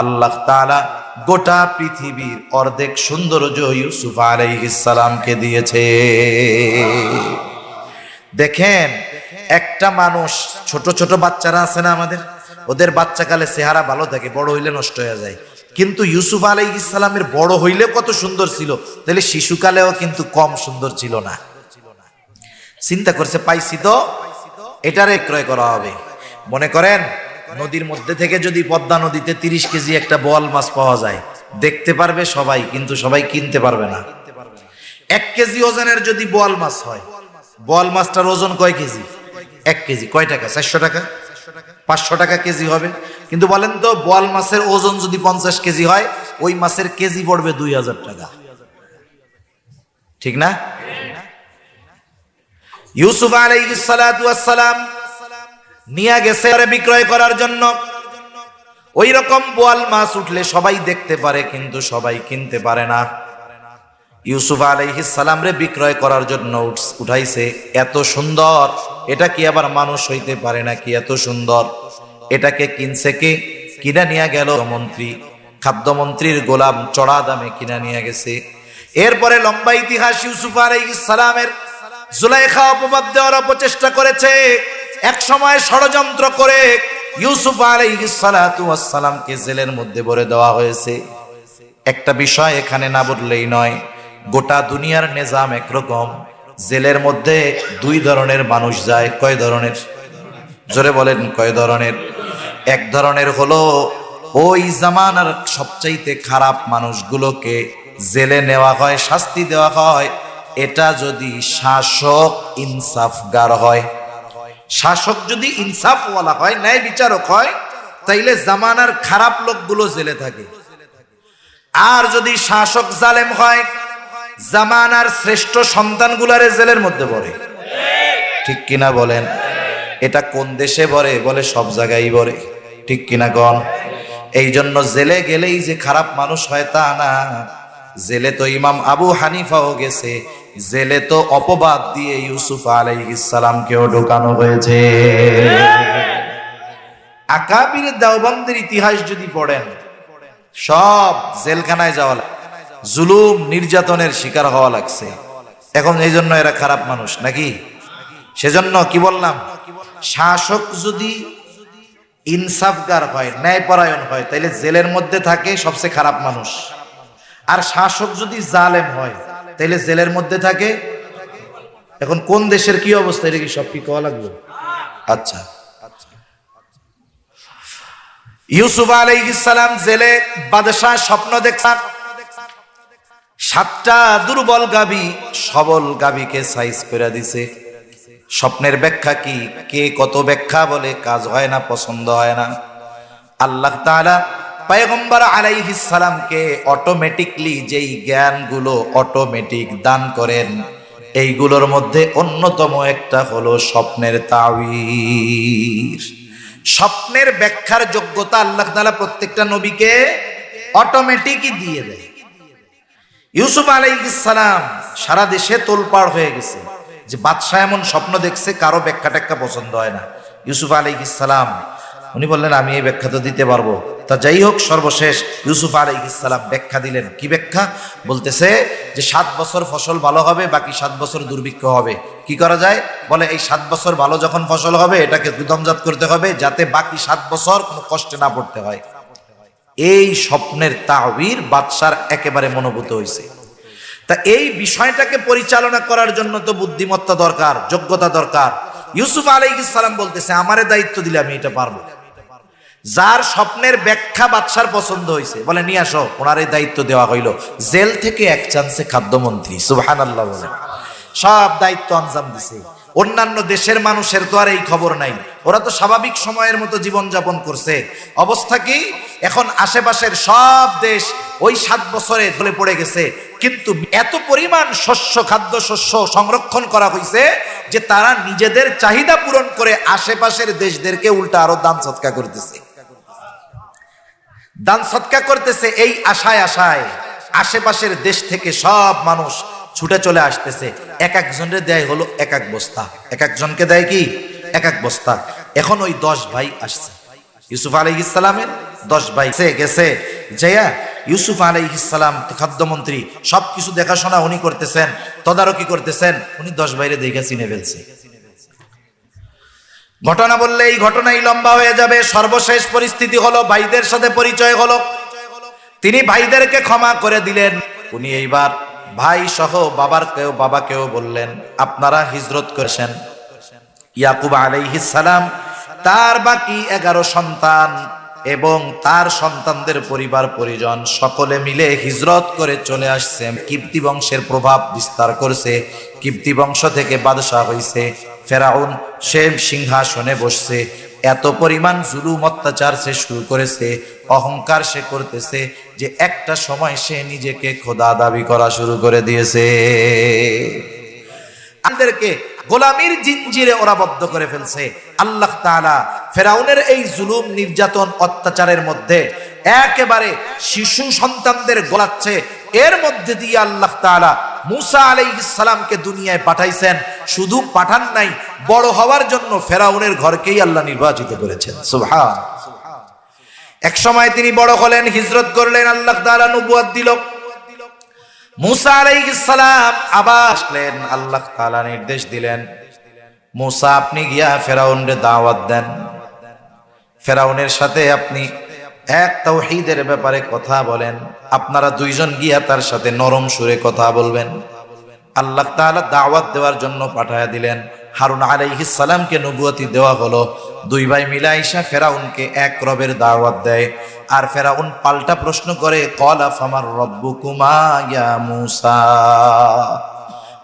আল্লাহ তাআলা গোটা পৃথিবীর অর্ধেক সৌন্দর্য ইউসুফ আলাইহিস সালামকে দিয়েছে। দেখেন, একটা মানুষ, ছোট ছোট বাচ্চারা আছে না আমাদের, ওদের বাচ্চাকালে চেহারা ভালো থাকে, বড় হইলে নষ্ট হয়ে যায়। কিন্তু ইউসুফ আলাইহিস সালামের বড় হইলে কত সুন্দর ছিল, তাহলে শিশুকালেও কিন্তু কম সুন্দর ছিল না। চিন্তা করছে, পাইছি তো এটারে ক্রয় করা হবে। মনে করেন নদীর মধ্যে থেকে যদি পদ্মা নদীতে 30 কেজি একটা বোয়াল মাছ পাওয়া যায়, দেখতে পারবে সবাই, কিন্তু সবাই কিনতে পারবে না। 1 কেজি ওজনের যদি বোয়াল মাছ হয়, বোয়াল মাছটার ওজন কয় কেজি? 1 কেজি কয় টাকা? 400 টাকা, 500 টাকা কেজি হবে। কিন্তু বলেন তো, বোয়াল মাছের ওজন যদি 50 কেজি হয়, ওই মাছের কেজি পড়বে 2000 টাকা, ঠিক না? ইউসুফ আলাইহিস সালাতু ওয়াস সালাম নিয়ে গেছে বিক্রয় করার জন্য। ওই রকম বোয়াল মাছ উঠলে সবাই দেখতে পারে, কিন্তু সবাই কিনতে পারে না। ইউসুফ আলাইহিস সালাম রে বিক্রয় করার জন্য উঠাইছে। এত সুন্দর, এটা কি আবার মানুষ হইতে পারে নাকি? এত সুন্দর। এটাকে কিনছে কে? কিনা নিয়ে গেল মন্ত্রী, খাদ্যমন্ত্রীর গোলাম চড়া দামে কিনা নিয়ে গেছে। এরপরে লম্বা ইতিহাস। ইউসুফ আলাইহিস সালামের জুলাইখা অপবাদ দেওয়ার অপচেষ্টা করেছে। এক সময় ষড়যন্ত্র করে ইউসুফ আলাইহিস সালাতু ওয়াস সালামকে জেলের মধ্যে ভরে দেওয়া হয়েছে। একটা বিষয় এখানে না বললেই নয়, গোটা দুনিয়ার নিজাম একরকম। জেলের মধ্যে 2 ধরনের মানুষ যায়। কয় ধরনের? জোরে বলেন, কয় ধরনের? এক ধরনের হলো ওই জামানার সবচাইতে খারাপ মানুষগুলোকে জেলে নেওয়া হয়, শাস্তি দেওয়া হয়। এটা যদি শাসক ইনসাফগার হয়, শাসক যদি ইনসাফওয়ালা হয়, ন্যায় বিচারক হয়, তাইলে জামানার খারাপ লোকগুলো জেলে থাকে। আর যদি শাসক জালেম হয়, জামানার শ্রেষ্ঠ সন্তানগুলারে জেলের মধ্যে পড়ে। ঠিক কিনা বলেন? এটা কোন দেশে ভরে? বলে সব জায়গায় ভরে। ঠিক কিনা কন? এই জন্য জেলে গেলেই যে খারাপ মানুষ হয় তা না। জেলে তো ইমাম আবু হানিফাও গেছে, জেলে তো অপবাদ দিয়ে ইউসুফ আলাইহিস সালামকেও ঢোকানো হয়েছে। আকাবির দেওবন্দের ইতিহাস যদি পড়েন, সব জেলখানায় যাওয়া, জুলুম নির্যাতনের শিকার হওয়া লাগছে। এখন এই জন্য এরা খারাপ মানুষ নাকি? সেজন্য কি বললাম, শাসক যদি ইনসাফগার হয়, ন্যায়পরায়ণ হয়, তাইলে জেলের মধ্যে থাকে সবচেয়ে খারাপ মানুষ। আর শাসক যদি জালেম হয়, তাইলে জেলের মধ্যে থাকে। এখন কোন দেশের কি অবস্থা, এটা কি সব কি কওয়া লাগবে? আচ্ছা, ইউসুফ আলাইহিস সালাম জেলে, বাদশাহ স্বপ্ন দেখছেন, 7টা দুর্বল গাবি সবল গাবিকে সাইজ করে দিছে। স্বপ্নের ব্যাখ্যা কি? কে কত ব্যাখ্যা বলে, কাজ হয় না, পছন্দ হয় না। আল্লাহ তাআলা পয়গম্বর আলাইহিস সালামকে অটোমেটিকলি যেই জ্ঞানগুলো অটোমেটিক দান করেন, এইগুলোর মধ্যে অন্যতম একটা হলো স্বপ্নের তাওয়ীর। স্বপ্নের ব্যাখ্যার যোগ্যতা আল্লাহ তাআলা প্রত্যেকটা নবীকে অটোমেটিকই দিয়ে দেয়। ইউসুফ আলাইহিস সালাম সারা দেশে তোলপাড় হয়ে গেছে যে বাদশাহ এমন স্বপ্ন দেখছে, কারো ব্যাখ্যা ট্যাখ্যা পছন্দ হয় না। ইউসুফ আলাইহিস সালাম উনি বললেন আমি এই ব্যাখ্যা তো দিতে পারবো। তা যাই হোক, সর্বশেষ ইউসুফ আলাইহিস সালাম ব্যাখ্যা দিলেন। কি ব্যাখ্যা? বলতেছে যে 7 বছর ফসল ভালো হবে, বাকি 7 বছর দুর্ভিক্ষ হবে। কি করা যায়? বলে এই 7 বছর ভালো যখন ফসল হবে, এটাকে গুদামজাত করতে হবে যাতে বাকি 7 বছর কোনো কষ্টে না পড়তে হয়। এই স্বপ্নের তাওয়ীর বাদশার একেবারে মনোভূত হয়েছে। তা এই বিষয়টাকে পরিচালনা করার জন্য তো বুদ্ধিমত্তা দরকার, যোগ্যতা দরকার। ইউসুফ আলাইহিস সালাম বলতেছে আমারে দায়িত্ব দিলে আমি এটা পারবো। যার স্বপ্নের ব্যাখ্যা বাদশার পছন্দ হয়েছে, বলে নিয়ে আসো। ওনার এই দায়িত্ব দেওয়া হইল। জেল থেকে এক চান্সে খাদ্যমন্ত্রী, সুবহানাল্লাহ বলেন। সব দায়িত্ব আঞ্জাম দিছে। অন্যান্য দেশের মানুষের তো আর এই খবর নাই, ওরা তো স্বাভাবিক সময়ের মতো জীবন যাপন করছে। অবস্থা কি? এখন আশেপাশের সব দেশ ওই 7 বছরে ধরে পড়ে গেছে, কিন্তু এত পরিমাণ শস্য, খাদ্য শস্য সংরক্ষণ করা হয়েছে যে তারা নিজেদের চাহিদা পূরণ করে আশেপাশের দেশদেরকে উল্টা আরো দান সৎকা করতেছে। দান সৎকা করতেছে এই আশায় আশায় আশেপাশের দেশ থেকে সব মানুষ ছুটে চলে আসতেছে। এক একজনের দেয় হলো এক এক বস্তা, এক একজনকে দেয় কি এক এক বস্তা। এখন ওই 10 ভাই আসছে, ইউসুফ আলাইহিস সালামের 10 ভাই গেছে। যাইয়া ইউসুফ আলাইহিস সালাম খাদ্যমন্ত্রী, সবকিছু দেখাশোনা উনি করতেছেন, তদারকি করতেছেন। উনি 10 ভাইরে দেখে চিনে ফেলছে। ঘটনা বললে এই ঘটনাই লম্বা হয়ে যাবে। সর্বশেষ পরিস্থিতি হলো ভাইদের সাথে পরিচয় হলো। তিনি ভাইদেরকে ক্ষমা করে দিলেন। উনি এইবার ভাই সহ বাবাকেও বললেন আপনারা হিজরত করেছেন। ইয়াকুব আলাইহিস সালাম তার বাকি 11 সন্তান এবং তার সন্তানদের পরিবার পরিজন সকলে মিলে হিজরত করে চলে আসছে। কিপ্তি বংশের প্রভাব বিস্তার করছে। কিপ্তি বংশ থেকে বাদশাহ হইছে ফেরাউন, সে সিংহাসনে বসছে। এত পরিমাণ জুলুম অত্যাচার সে শুরু করেছে, অহংকার সে করতেছে যে একটা সময় সে নিজেকে খোদা দাবি করা শুরু করে দিয়েছে। আমাদেরকে গোলামির জিঞ্জিরে ওরা বদ্ধ করে ফেলছে। আল্লাহ তাআলা ফেরাউনের এই জুলুম, নির্যাতন, অত্যাচারের মধ্যে একেবারে শিশু সন্তানদের গোলাচ্ছে। এর মধ্যে দিয়ে আল্লাহ তাআলা মুসা আলাইহিস সালামকে দুনিয়ায় পাঠাইছেন। শুধু পাঠান নাই, বড় হওয়ার জন্য ফেরাউনের ঘরকেই আল্লাহ নির্বাচিত করেছেন। সুবহান। এক সময় তিনি বড় হলেন, হিজরত করলেন, আল্লাহ তাআলা নবুয়ত দিল। মুসা আলাইহিস সালাম আবার আসলেন, আল্লাহ তাআলা নির্দেশ দিলেন মুসা আপনি গিয়া ফেরাউনের দাওয়াত দেন। ফেরাউনের সাথে আপনি এক তাওহীদের ব্যাপারে কথা বলেন। আপনারা 2 জন গিয়া তার সাথে নরম সুরে কথা বলবেন। আল্লাহ তাআলা দাওয়াত দেওয়ার জন্য পাঠায়া দিলেন। হারুন আলাইহিস সালামকে নবুয়তি দেওয়া হলো। 2 ভাই মিলে আইসা ফেরাউনকে এক রবের দাওয়াত দেয়। আর ফেরাউন পাল্টা প্রশ্ন করে ক্বালা ফামার রব্বুকুমা ইয়া মূসা,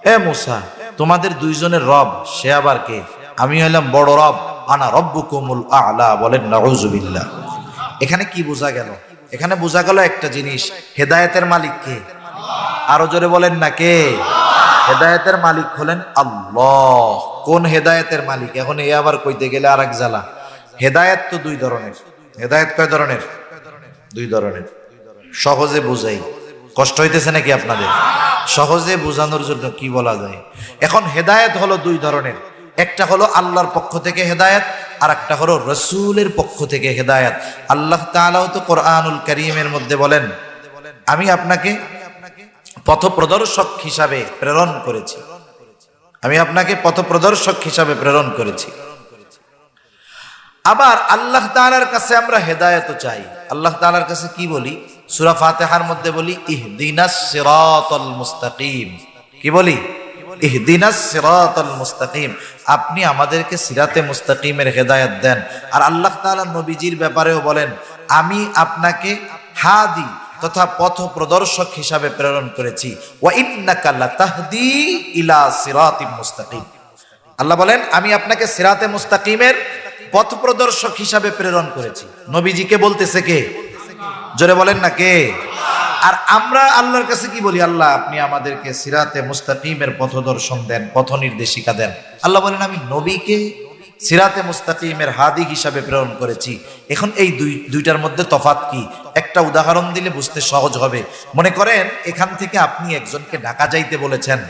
হে মূসা তোমাদের 2 জনের রব সে আবার কে? আমি হলাম বড় রব, আনা রব্বুকুমুল আ'লা। বলেন নাউযুবিল্লাহ। এখানে কি বোঝা গেল? এখানে বোঝা গেল একটা জিনিস, হেদায়েতের মালিক কে? আরো জোরে বলেন না কে? হেদায়েতের মালিক হলেন আল্লাহ। কোন হেদায়েতের মালিক? এখন এই আবার কইতে গেলে আরেক জ্বালা। হেদায়েত তো দুই ধরনের। হেদায়েত কয় ধরনের? দুই ধরনের। সহজে বুঝাই, কষ্ট হইতেছে নাকি আপনাদের? সহজে বোঝানোর জন্য কি বলা যায়? এখন হেদায়েত হলো দুই ধরনের। একটা হলো আল্লাহর পক্ষ থেকে হেদায়েত, আর একটা হলো রাসূলের পক্ষ থেকে হেদায়েত। আল্লাহ তাআলাও তো কোরআনুল কারীমের মধ্যে বলেন, আমি আপনাকে পথপ্রদর্শক হিসাবে প্রেরণ করেছি। আমি আপনাকে পথপ্রদর্শক হিসাবে প্রেরণ করেছি। আবার আল্লাহ তাআলার কাছে আমরা হেদায়েত চাই। আল্লাহ তাআলার কাছে কি বলি? সূরা ফাতিহার মধ্যে বলি ইহদিনাস সিরাতাল মুস্তাকিম। কি বলি? ইহদিনাস সিরাতাল মুস্তাকিম। আপনি আমাদেরকে সিরাতে মুস্তাকিমের হেদায়েত দেন। আর আল্লাহ তাআলা নবীজির ব্যাপারেও বলেন, আমি আপনাকে হাদি তথা পথ প্রদর্শক হিসাবে প্রেরণ করেছি। ওয়া ইন্নাকা লাতাহদি ইলা সিরাতিম মুস্তাকিম। আল্লাহ বলেন, আমি আপনাকে সিরাতে মুস্তাকিমের পথ প্রদর্শক হিসাবে প্রেরণ করেছি। নবীজিকে বলতেছে কে? জোরে বলেন না কে? আর আমরা আল্লাহর কাছে কি বলি? আল্লাহ আপনি আমাদেরকে সিরাতে মুস্তাকিমের পথদর্শন দেন, পথ নির্দেশিকা দেন। আল্লাহ বলেন, আমি নবীকে সিরাতে মুস্তাকিমের হাদি হিসাবে প্রেরণ করেছি। এখন এই দুইটার মধ্যে তফাৎ কি? একটা উদাহরণ দিলে বুঝতে সহজ হবে। মনে করেন এখান থেকে আপনি একজনকে ঢাকা যাইতে বলেছেন,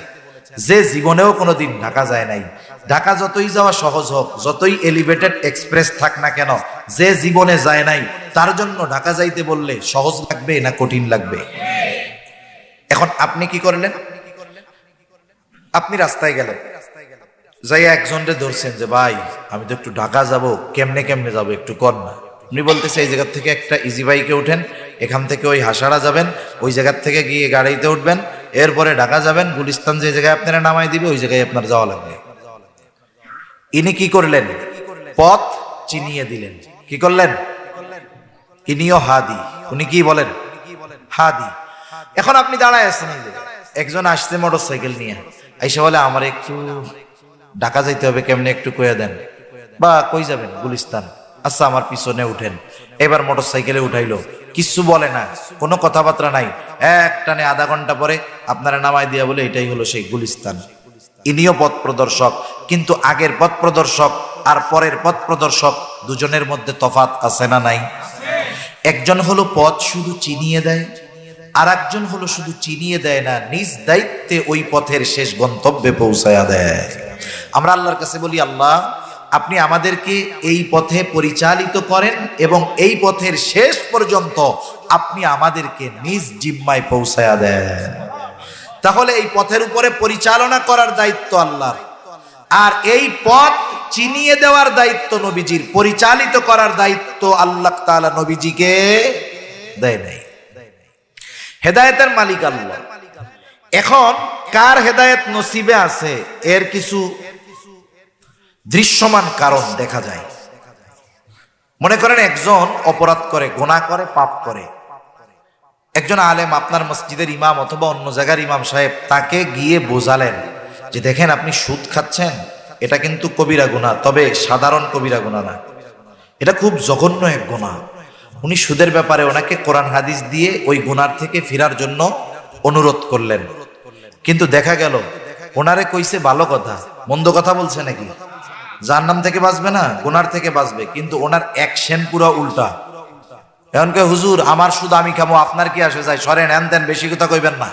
যে জীবনেও কোনোদিন ঢাকা যায় নাই। ঢাকা যতই যাওয়া সহজ হোক, যতই এলিভেটেড এক্সপ্রেস থাক না কেন, যে জীবনে যায় নাই তার জন্য ঢাকা যাইতে বললে সহজ লাগবে না কঠিন লাগবে? এখন আপনি কি করলেন? আপনি রাস্তায় গেলেন, যাইয়া একজনকে ধরছেন যে ভাই আমি তো একটু ঢাকা যাব, কেমনে কেমনে যাবো একটু কর না। উনি বলতেছে এই জায়গা থেকে একটা ইজি বাইকে উঠেন, এখান থেকে ওই হাসাড়া যাবেন, ওই জায়গার থেকে গিয়ে গাড়িতে উঠবেন, এরপরে ঢাকা যাবেন, গুলিস্তান যে জায়গায় আপনারা নামাই দিবে ওই জায়গায় আপনার যাওয়া লাগবে। ইনি কি করলেন? পথ চিনিয়ে দিলেন। কি করলেন? ইনিও হাদি। উনি কি বলেন? হাদি। এখন আপনি দাঁড়ায় আছেন, একজন আসছে মোটর সাইকেল নিয়ে, আইসা বলে আমার একটু ঢাকা যাইতে হবে, কেমনে একটু কয়ে দেন। বা কই যাবেন? গুলিস্তান। আচ্ছা আমার পিছনে উঠেন। এবার মোটর সাইকেলে উঠাইলো, কিছু বলে না, কোনো কথাবার্তা নাই। এক টানে আধা ঘন্টা পরে আপনারা নামাই দিয়া বলে এটাই হলো সেই গুলিস্তান। ইনিও পথ প্রদর্শক, কিন্তু আগের পথ প্রদর্শক আর পরের পথ প্রদর্শক দুজনের মধ্যে তফাৎ আছে না নাই? একজন হলো পথ শুধু চিনিয়ে দেয়, আর একজন হলো শুধু চিনিয়ে দেয় না, নিজ দায়িত্বে ওই পথের শেষ গন্তব্যে পৌঁছায়া দেয়। আমরা আল্লাহর কাছে বলি, আল্লাহ আপনি আমাদেরকে এই পথে পরিচালিত করেন এবং এই পথের শেষ পর্যন্ত আপনি আমাদেরকে নিজ জিম্মায় পৌঁছায়া দেন। তাহলে এই পথের উপরে পরিচালনা করার দায়িত্ব আল্লাহর, আর এই পথ চিনিয়ে দেওয়ার দায়িত্ব নবীজির, পরিচালিত করার দায়িত্ব আল্লাহ তাআলা নবীজিকে দেয় নাই। হেদায়েতের মালিক আল্লাহ। এখন কার হেদায়েত নসিবে আছে এর কিছু দৃশ্যমান কারণ দেখা যায়। মনে করেন একজন অপরাধ করে, গুনাহ করে, পাপ করে। একজন আলেম, আপনার মসজিদের ইমাম অথবা অন্য জায়গার ইমাম সাহেব, তাকে গিয়ে বোঝালেন যে দেখেন আপনি সুদ খাচ্ছেন, এটা কিন্তু কবিরা গুনাহ, তবে সাধারণ কবিরা গুনাহ না, এটা খুব জঘন্য এক গুনাহ। উনি সুদের ব্যাপারে ওনাকে কোরআন হাদিস দিয়ে ওই গুনার থেকে ফেরার জন্য অনুরোধ করলেন। কিন্তু দেখা গেল ওনারে কইছে ভালো কথা, মন্দ কথা বলছে নাকি? জাহান্নাম থেকে বাঁচবে না, গুনার থেকে বাঁচবে, কিন্তু ওনার অ্যাকশন পুরো উল্টা। এখন কে হুজুর আমার সুদ আমি খাবো, আপনার কি আসে যায়, সরেন, হ্যান ত্যান, বেশি কথা কইবেন না।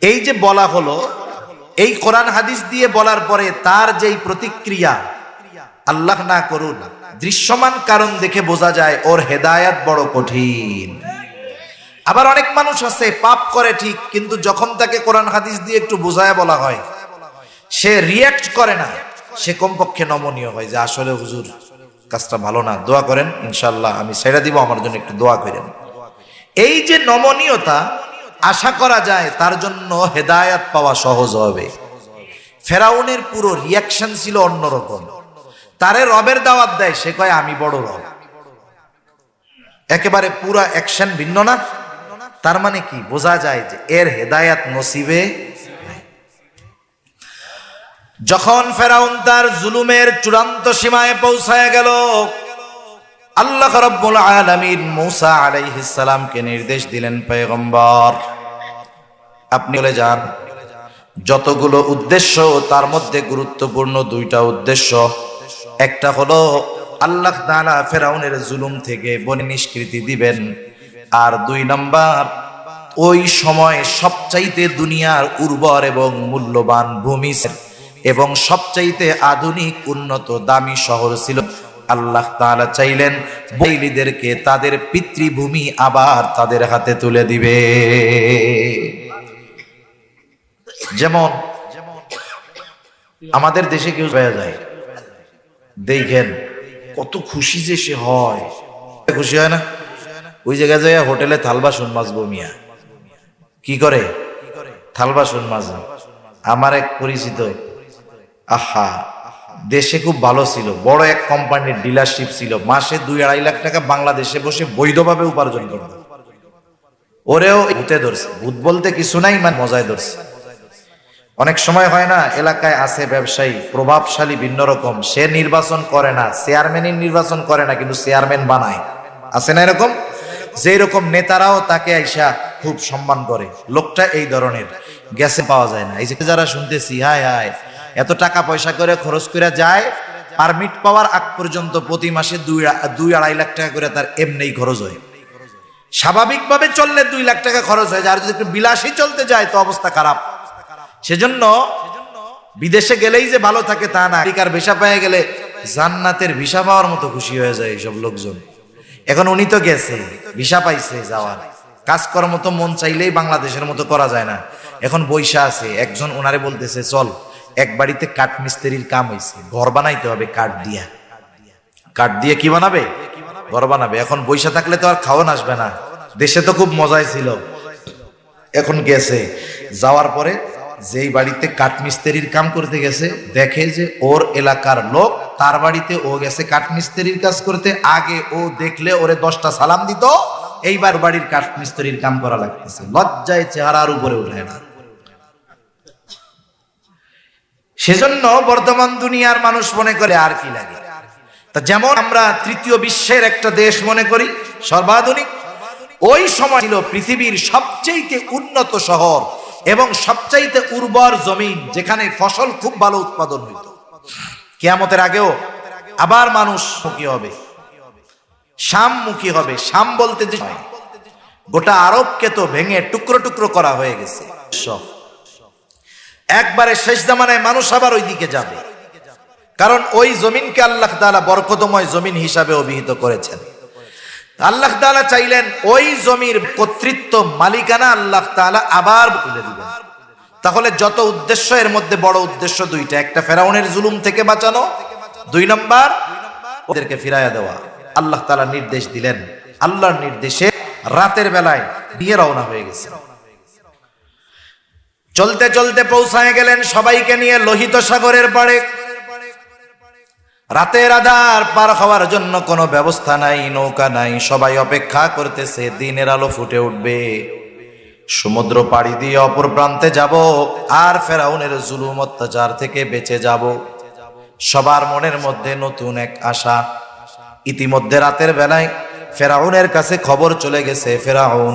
এই যে বলা হলো, এই কোরআন হাদিস দিয়ে বলার পরে তার যেই প্রতিক্রিয়া, আল্লাহ না করুন, দৃশ্যমান কারণ দেখে বোঝা যায় ওর হেদায়েত বড় কঠিন। আবার অনেক মানুষ আছে পাপ করে ঠিক, কিন্তু যখন তাকে কোরআন হাদিস দিয়ে একটু বোঝায় বলা হয়, সে রিয়্যাক্ট করে না, সে কমপক্ষে নমনীয় হয় যে আসলে হুজুর কাজটা ভালো না, দোয়া করেন, ইনশাল্লাহ আমি ছেড়ে দিব, আমার জন্য একটু দোয়া করেন। এই যে নমনীয়তা, আশা করা যায় তার জন্য হেদায়েত পাওয়া সহজ হবে। ফেরাউনের পুরো রিয়াকশন ছিল অন্যরকম। তারে রবের দাওয়াত দেয়, সে কয় আমি বড় রব, একেবারে পুরো অ্যাকশন ভিন্ন না। তার মানে কি বোঝা যায় যে এর হেদায়েত নসিবে। যখন ফেরাউন তার জুলুমের চূড়ান্ত সীমায় পৌঁছায় গেল, আল্লাহ রাব্বুল আলামিন মূসা আলাইহিস সালামকে নির্দেশ দিলেন, পয়গম্বর আপনি চলে যান, যতগুলো উদ্দেশ্য তার মধ্যে গুরুত্বপূর্ণ দুইটা উদ্দেশ্য। একটা হলো আল্লাহ তাআলা ফেরাউনের জুলুম থেকে বনে নিষ্কৃতি দিবেন, আর 2 নাম্বার ওই সময় সবচাইতে দুনিয়ার উর্বর এবং মূল্যবান ভূমি এবং সবচাইতে আধুনিক উন্নত দামি শহর ছিল। আল্লাহ তাআলা চাইলেন বৈলীদেরকে তাদের পিতৃভূমি আবার তাদের হাতে তুলে দিবে। যেমন আমাদের দেশে কেউ পাওয়া যায়, দেখেন কত খুশি যে সে হয়, খুশি হয় না? ওই জায়গায় যায় হোটেলে থাল বাসন মাজবো মিয়া, কি করে থাল বাসন মাজা। আমার এক পরিচিত আহা দেশে খুব ভালো ছিল, বড় এক কোম্পানির ডিলারশিপ ছিল, মাসে 2-2.5 লাখ টাকা বাংলাদেশে বসে বৈধভাবে উপার্জন করত। ওরেও ভূতে ধরছে, ভূত বলতে কিছু নাই, মানে মজায় ধরছে। অনেক সময় হয় না, এলাকায় আছে ব্যবসায়ী প্রভাবশালী ভিন্ন রকম, সে নির্বাচন করে না, চেয়ারম্যানই নির্বাচন করে না, কিন্তু চেয়ারম্যান বানায়, আছে না এরকম? যে রকম নেতারাও তাকে আইসা খুব সম্মান করে। লোকটা এই ধরনের, গ্যাসে পাওয়া যায় না। এই যে যারা শুনতেছি হায় হায় এত টাকা পয়সা করে খরচ করে যায়, পারমিট পাওয়ার আগ পর্যন্ত প্রতি মাসে 2-2.5 লাখ টাকা করে তার এমনিই খরচ হয়। স্বাভাবিকভাবে চললে 2 লাখ টাকা খরচ হয়, আর যদি একটু বিলাসী চলতে যায় তো অবস্থা খারাপ। সেজন্য বিদেশে গেলেই যে ভালো থাকে তা না, আমেরিকার ভিসা পেয়ে গেলে জান্নাতের ভিসা পাওয়ার মতো খুশি হয়ে যায় এইসব লোকজন। এখন উনি তো গেছে, ভিসা পাইছে যাওয়ার, কাজকর্ম তো মন চাইলেই বাংলাদেশের মতো করা যায় না। এখন বৈশা আছে, একজন ওনারে বলতেছে চল এক বাড়িতে কাঠ মিস্ত্রির কাম হয়েছে, ঘর বানাইতে হবে কাঠ দিয়া। কাঠ দিয়ে কি বানাবে? ঘর বানাবে। এখন বৈশা থাকলে তো আর খাওয়ান আসবে না, দেশে তো খুব মজাই ছিল। এখন গেছে, যাওয়ার পরে যেই বাড়িতে কাঠ মিস্ত্রির কাম করতে গেছে, দেখে যে ওর এলাকার লোক তার বাড়িতে ও গেছে কাঠ মিস্ত্রির কাজ করতে, আগে ও দেখলে ওরে 10টা সালাম দিত, এইবার বাড়ির কাঠ মিস্ত্রির কাম করা লাগতেছে, লজ্জায় চেহারার উপরে উঠে না। সেজন্য বর্তমান দুনিয়ার মানুষ মনে করে আর কি লাগে। তা যেমন আমরা তৃতীয় বিশ্বের একটা দেশ মনে করি সর্বাধুনিক, ওই সময় ছিল পৃথিবীর সবচেয়ে উন্নত শহর এবং সবচাইতে উর্বর জমিন, যেখানে ফসল খুব ভালো উৎপাদন হইত। কিয়ামতের আগেও আবার মানুষ মুখী হবে, শামমুখী হবে। শাম বলতে যে গোটা আরবকে তো ভেঙে টুকরো টুকরো করা হয়ে গেছে, একবারে শেষ জামানায় মানুষ আবার ওই দিকে যাবে, কারণ ওই জমিনকে আল্লাহ তাআলা বরকতময় জমিন হিসাবে অভিহিত করেছেন। আল্লাহ তাআলা চাইলেন ওই জমির কর্তৃত্ব মালিকানা আল্লাহ তাআলা আবার তুলে দিবেন। তাহলে যত উদ্দেশ্য, এর মধ্যে বড় উদ্দেশ্য 2টা, একটা ফেরাউনের জুলুম থেকে বাঁচানো, 2 নাম্বার ওদেরকে ফিরাইয়া দেওয়া। আল্লাহ তাআলা নির্দেশ দিলেন, আল্লাহর নির্দেশে রাতের বেলায় নিয়ে রওনা হয়ে গেছে। চলতে চলতে পৌঁছায় গেলেন সবাইকে নিয়ে লোহিত সাগরের পাড়ে। রাতের আধার পার হওয়ার জন্য কোনো ব্যবস্থা নাই, নৌকা নাই, সবাই অপেক্ষা করতেছে দিনের আলো ফুটে উঠবে, সমুদ্র পাড়ি দিয়ে অপর প্রান্তে যাব, আর ফেরাউনের জুলুম অত্যাচার থেকে বেঁচে যাব। সবার মনের মধ্যে নতুন এক আশা। ইতিমধ্যে রাতের বেলায় ফেরাউনের কাছে খবর চলে গেছে ফেরাউন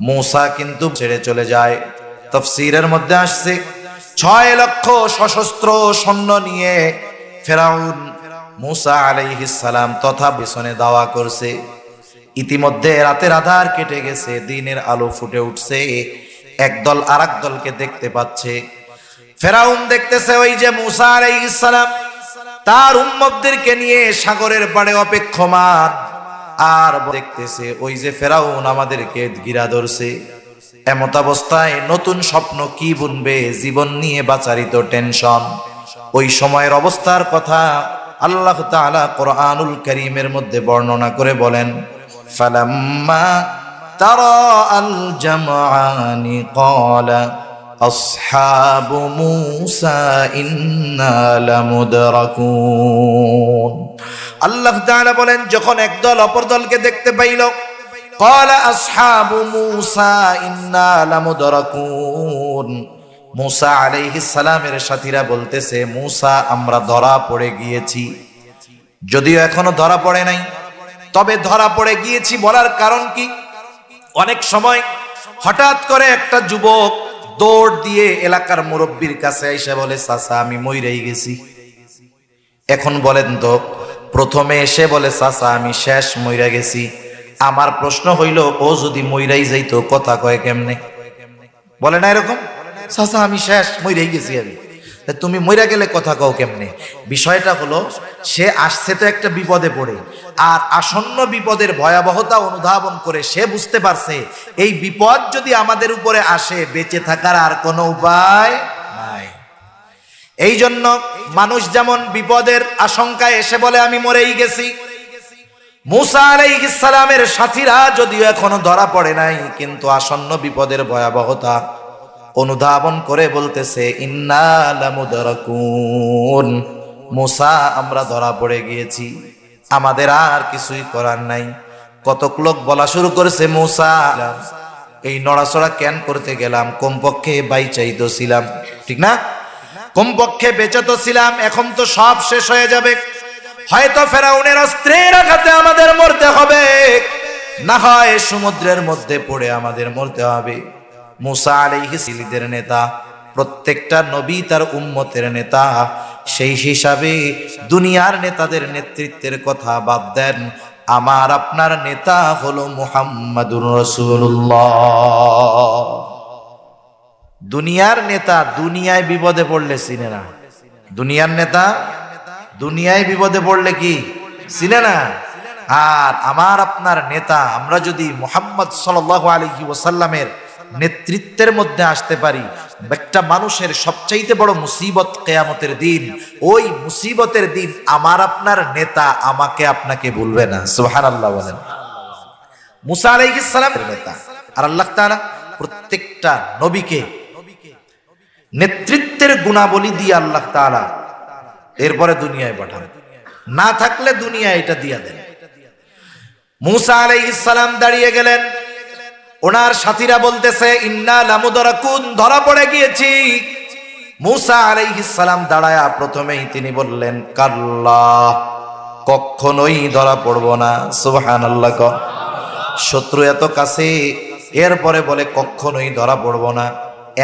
মূসা কিন্তু ছেড়ে চলে যায়। তাফসীরের মধ্যে আসছে 6 লক্ষ সশস্ত্র সৈন্য নিয়ে ফেরাউন মূসা আলাইহিস সালাম তথা পিছনে দাওয়া করছে। ইতিমধ্যে রাতের আধার কেটে গেছে, দিনের আলো ফুটে উঠছে, একদল আরেক দলকে দেখতে পাচ্ছে। ফেরাউন দেখতেছে ওই যে মূসা আলাইহিস সালাম তার উম্মতদেরকে নিয়ে সাগরের পাড়ে অপেক্ষমান, আর দেখতেছে ওই যে ফেরাউন আমাদেরকে ঘিরা ধরছে। এমত অবস্থায় নতুন স্বপ্ন কি বুনবে, জীবন নিয়ে বাঁচারিত টেনশন। ওই সময়ের অবস্থার কথা আল্লাহ তাআলা কোরআনুল কারীমের মধ্যে বর্ণনা করে বলেন, ফালাম্মা তারা আল জামআনি ক্বালা আসহাবু মূসা ইন্না লামুদরাকুন। আল্লাহ তাআলা বলেন, যখন একদল অপর দলকে দেখতে পাইল, ক্বালা আসহাবু মূসা ইন্না লামুদরাকুন, মূসা আলাইহিস সালামের সাথীরা বলতেছে, মূসা আমরা ধরা পড়ে গিয়েছি। যদিও এখনো ধরা পড়ে নাই, তবে ধরা পড়ে গিয়েছি বলার কারণ কি? অনেক সময় হঠাৎ করে একটা যুবক দৌড় দিয়ে এলাকার মুরব্বীর কাছে এসে বলে, চাচা আমি মইরাই গেছি। এখন বলেন তো, প্রথমে এসে বলে চাচা আমি শেষ মইরা গেছি, আমার প্রশ্ন হইল ও যদি মইরাই যাইতো কথা কয় কেমনে? বলে না এরকম, চাচা আমি শেষ মইরাই গেছি আমি। তুমি মইরা গেলে কথা কও কেমনে? বিষয়টা হলো সে আসছে তো একটা বিপদে পড়ে, আর আসন্ন বিপদের ভয়াবহতা অনুধাবন করে সে বুঝতে পারছে এই বিপদ যদি আমাদের উপরে আসে বেঁচে থাকার আর কোনো উপায় নাই। এই জন্য মানুষ যেমন বিপদের আশঙ্কায় এসে বলে আমি মরেই গেছি, মূসা আলাইহিস সালামের সাথীরা যদিও এখনো ধরা পড়ে নাই, কিন্তু আসন্ন বিপদের ভয়াবহতা অনুধাবন করে বলতেছে ইন্না লামুদরাকুন, মূসা আমরা ধরা পড়ে গিয়েছি, আমাদের আর কিছুই করার নাই। কতক লোক বলা শুরু করেছে মূসা এই নড়াচড়া কেন করতে গেলাম, কমপক্ষে বাইচাই তো ছিলাম, ঠিক না? কমপক্ষে বেঁচে তো ছিলাম, এখন তো সব শেষ হয়ে যাবে, হয়তো ফেরাউনের অস্ত্রের আঘাতে আমাদের মরতে হবে, না হয় সমুদ্রের মধ্যে পড়ে আমাদের মরতে হবে। মূসা আলাইহিস সালামের নেতা, প্রত্যেকটা নবী তার উম্মতের নেতা, সেই হিসাবে দুনিয়ার নেতাদের নেতৃত্বের কথা বাদ দেন, আমার আপনার নেতা হলো মুহাম্মাদুর রাসূলুল্লাহ। দুনিয়ার নেতা দুনিয়ায় বিপদে পড়লে চিনে না, দুনিয়ার নেতা দুনিয়ায় বিপদে পড়লে কি চিনে না। আর আমার আপনার নেতা, আমরা যদি মুহাম্মদ সাল্লাল্লাহু আলাইহি ওয়াসাল্লামের নেতৃত্বের মধ্যে আসতে পারি, একটা মানুষের সবচাইতে বড় মুসিবত কিয়ামতের দিন, ওই মুসিবতের দিন আমার আপনার নেতা আমাকে আপনাকে ভুলবে না। সুবহানাল্লাহ বলেন। মূসা আলাইহিস সালামের নেতা, আর আল্লাহ তাআলা প্রত্যেকটা নবীকে নেতৃত্বের গুণাবলী দিয়ে আল্লাহ তাআলা এরপরে দুনিয়ায় পাঠান, না থাকলে দুনিয়া এটা দিয়া দেন। মূসা আলাইহিস সালাম দাঁড়িয়ে গেলেন, ওনার সাথীরা বলতেছে ইন্না লামুদরাকুন, ধরা পড়ে গিয়েছি। মূসা আলাইহিস সালাম দাঁড়ায়া প্রথমেই তিনি বললেন কাল্লা, কখনোই ধরা পড়বো না। সুবহানাল্লাহ। শত্রু এত কাছে, এরপরে বলে কখনোই ধরা পড়বো না,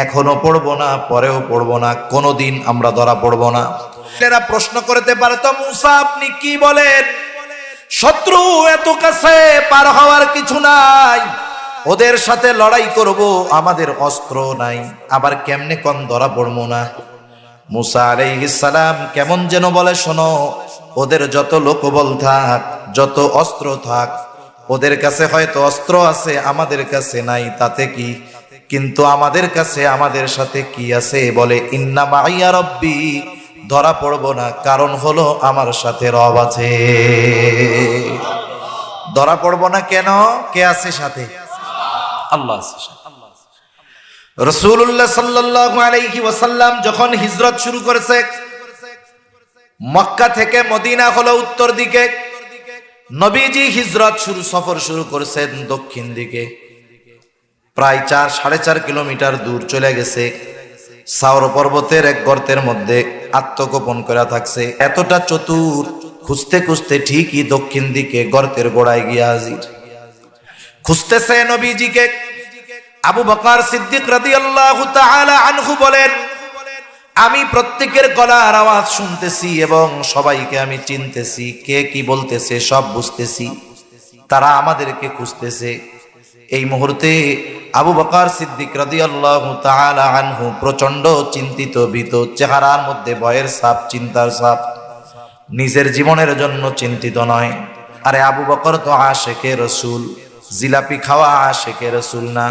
এখনো পড়বো না, পরেও পড়বো না, কোনোদিন আমরা ধরা পড়বো না। এরা প্রশ্ন করতে পারে তো মূসা আপনি কি বলেন, শত্রু এত কাছে, পার হওয়ার কিছু নাই, ওদের সাথে লড়াই করব, আমাদের অস্ত্র নাই, আবার কেমনে কোন ধরা পড়বো না? মূসা আলাইহিস সালাম কেমন যেন বলে শোনো, ওদের যত লোকবল থাক, যত অস্ত্র থাক, ওদের কাছে হয়তো অস্ত্র আছে আমাদের কাছে নাই, তাতে কি, কিন্তু আমাদের কাছে আমাদের সাথে কি আছে? বলে ইন্না মাইয়া রব্বি, ধরা পড়বো না, কারণ হলো আমার সাথে রব আছে। ধরা পড়বো না কেন? কে আছে সাথে? আল্লাহ আছে। রাসূলুল্লাহ সাল্লাল্লাহু আলাইহি ওয়াসাল্লাম যখন হিজরত শুরু করেছে, মক্কা থেকে মদিনা হলো উত্তর দিকে, নবীজি হিজরত সফর শুরু করেছেন দক্ষিণ দিকে, প্রায় 4-4.5 কিলোমিটার দূর চলে গেছে। সাওর পর্বতের এক গর্তের মধ্যে আত্মগোপন করা থাকছে, এতটা চতুর, খুঁজতে খুঁজতে ঠিকই দক্ষিণ দিকে গর্তের গোড়ায় গিয়ে হাজির। খুঁজতেছে নবীজিকে। আবু বকর সিদ্দিক রাদিয়াল্লাহু তাআলা আনহু বলেন, আমি প্রত্যেকের গলার আওয়াজ শুনতেছি এবং সবাইকে আমি চিনতেছি, কে কি বলতেছে সব বুঝতেছি, তারা আমাদেরকে খুঁজতেছে। এই মুহূর্তে আবু বকর সিদ্দিক রাদিয়াল্লাহু তাআলা আনহু প্রচন্ড চিন্তিত, ভীত, চেহারার মধ্যে ভয়ের ছাপ, চিন্তার ছাপ, নিজের জীবনের জন্য চিন্তিত নয়। আরে আবু বকর তো আশিকে রাসূল, জিলাপি খাওয়া আশিকে রাসূল না,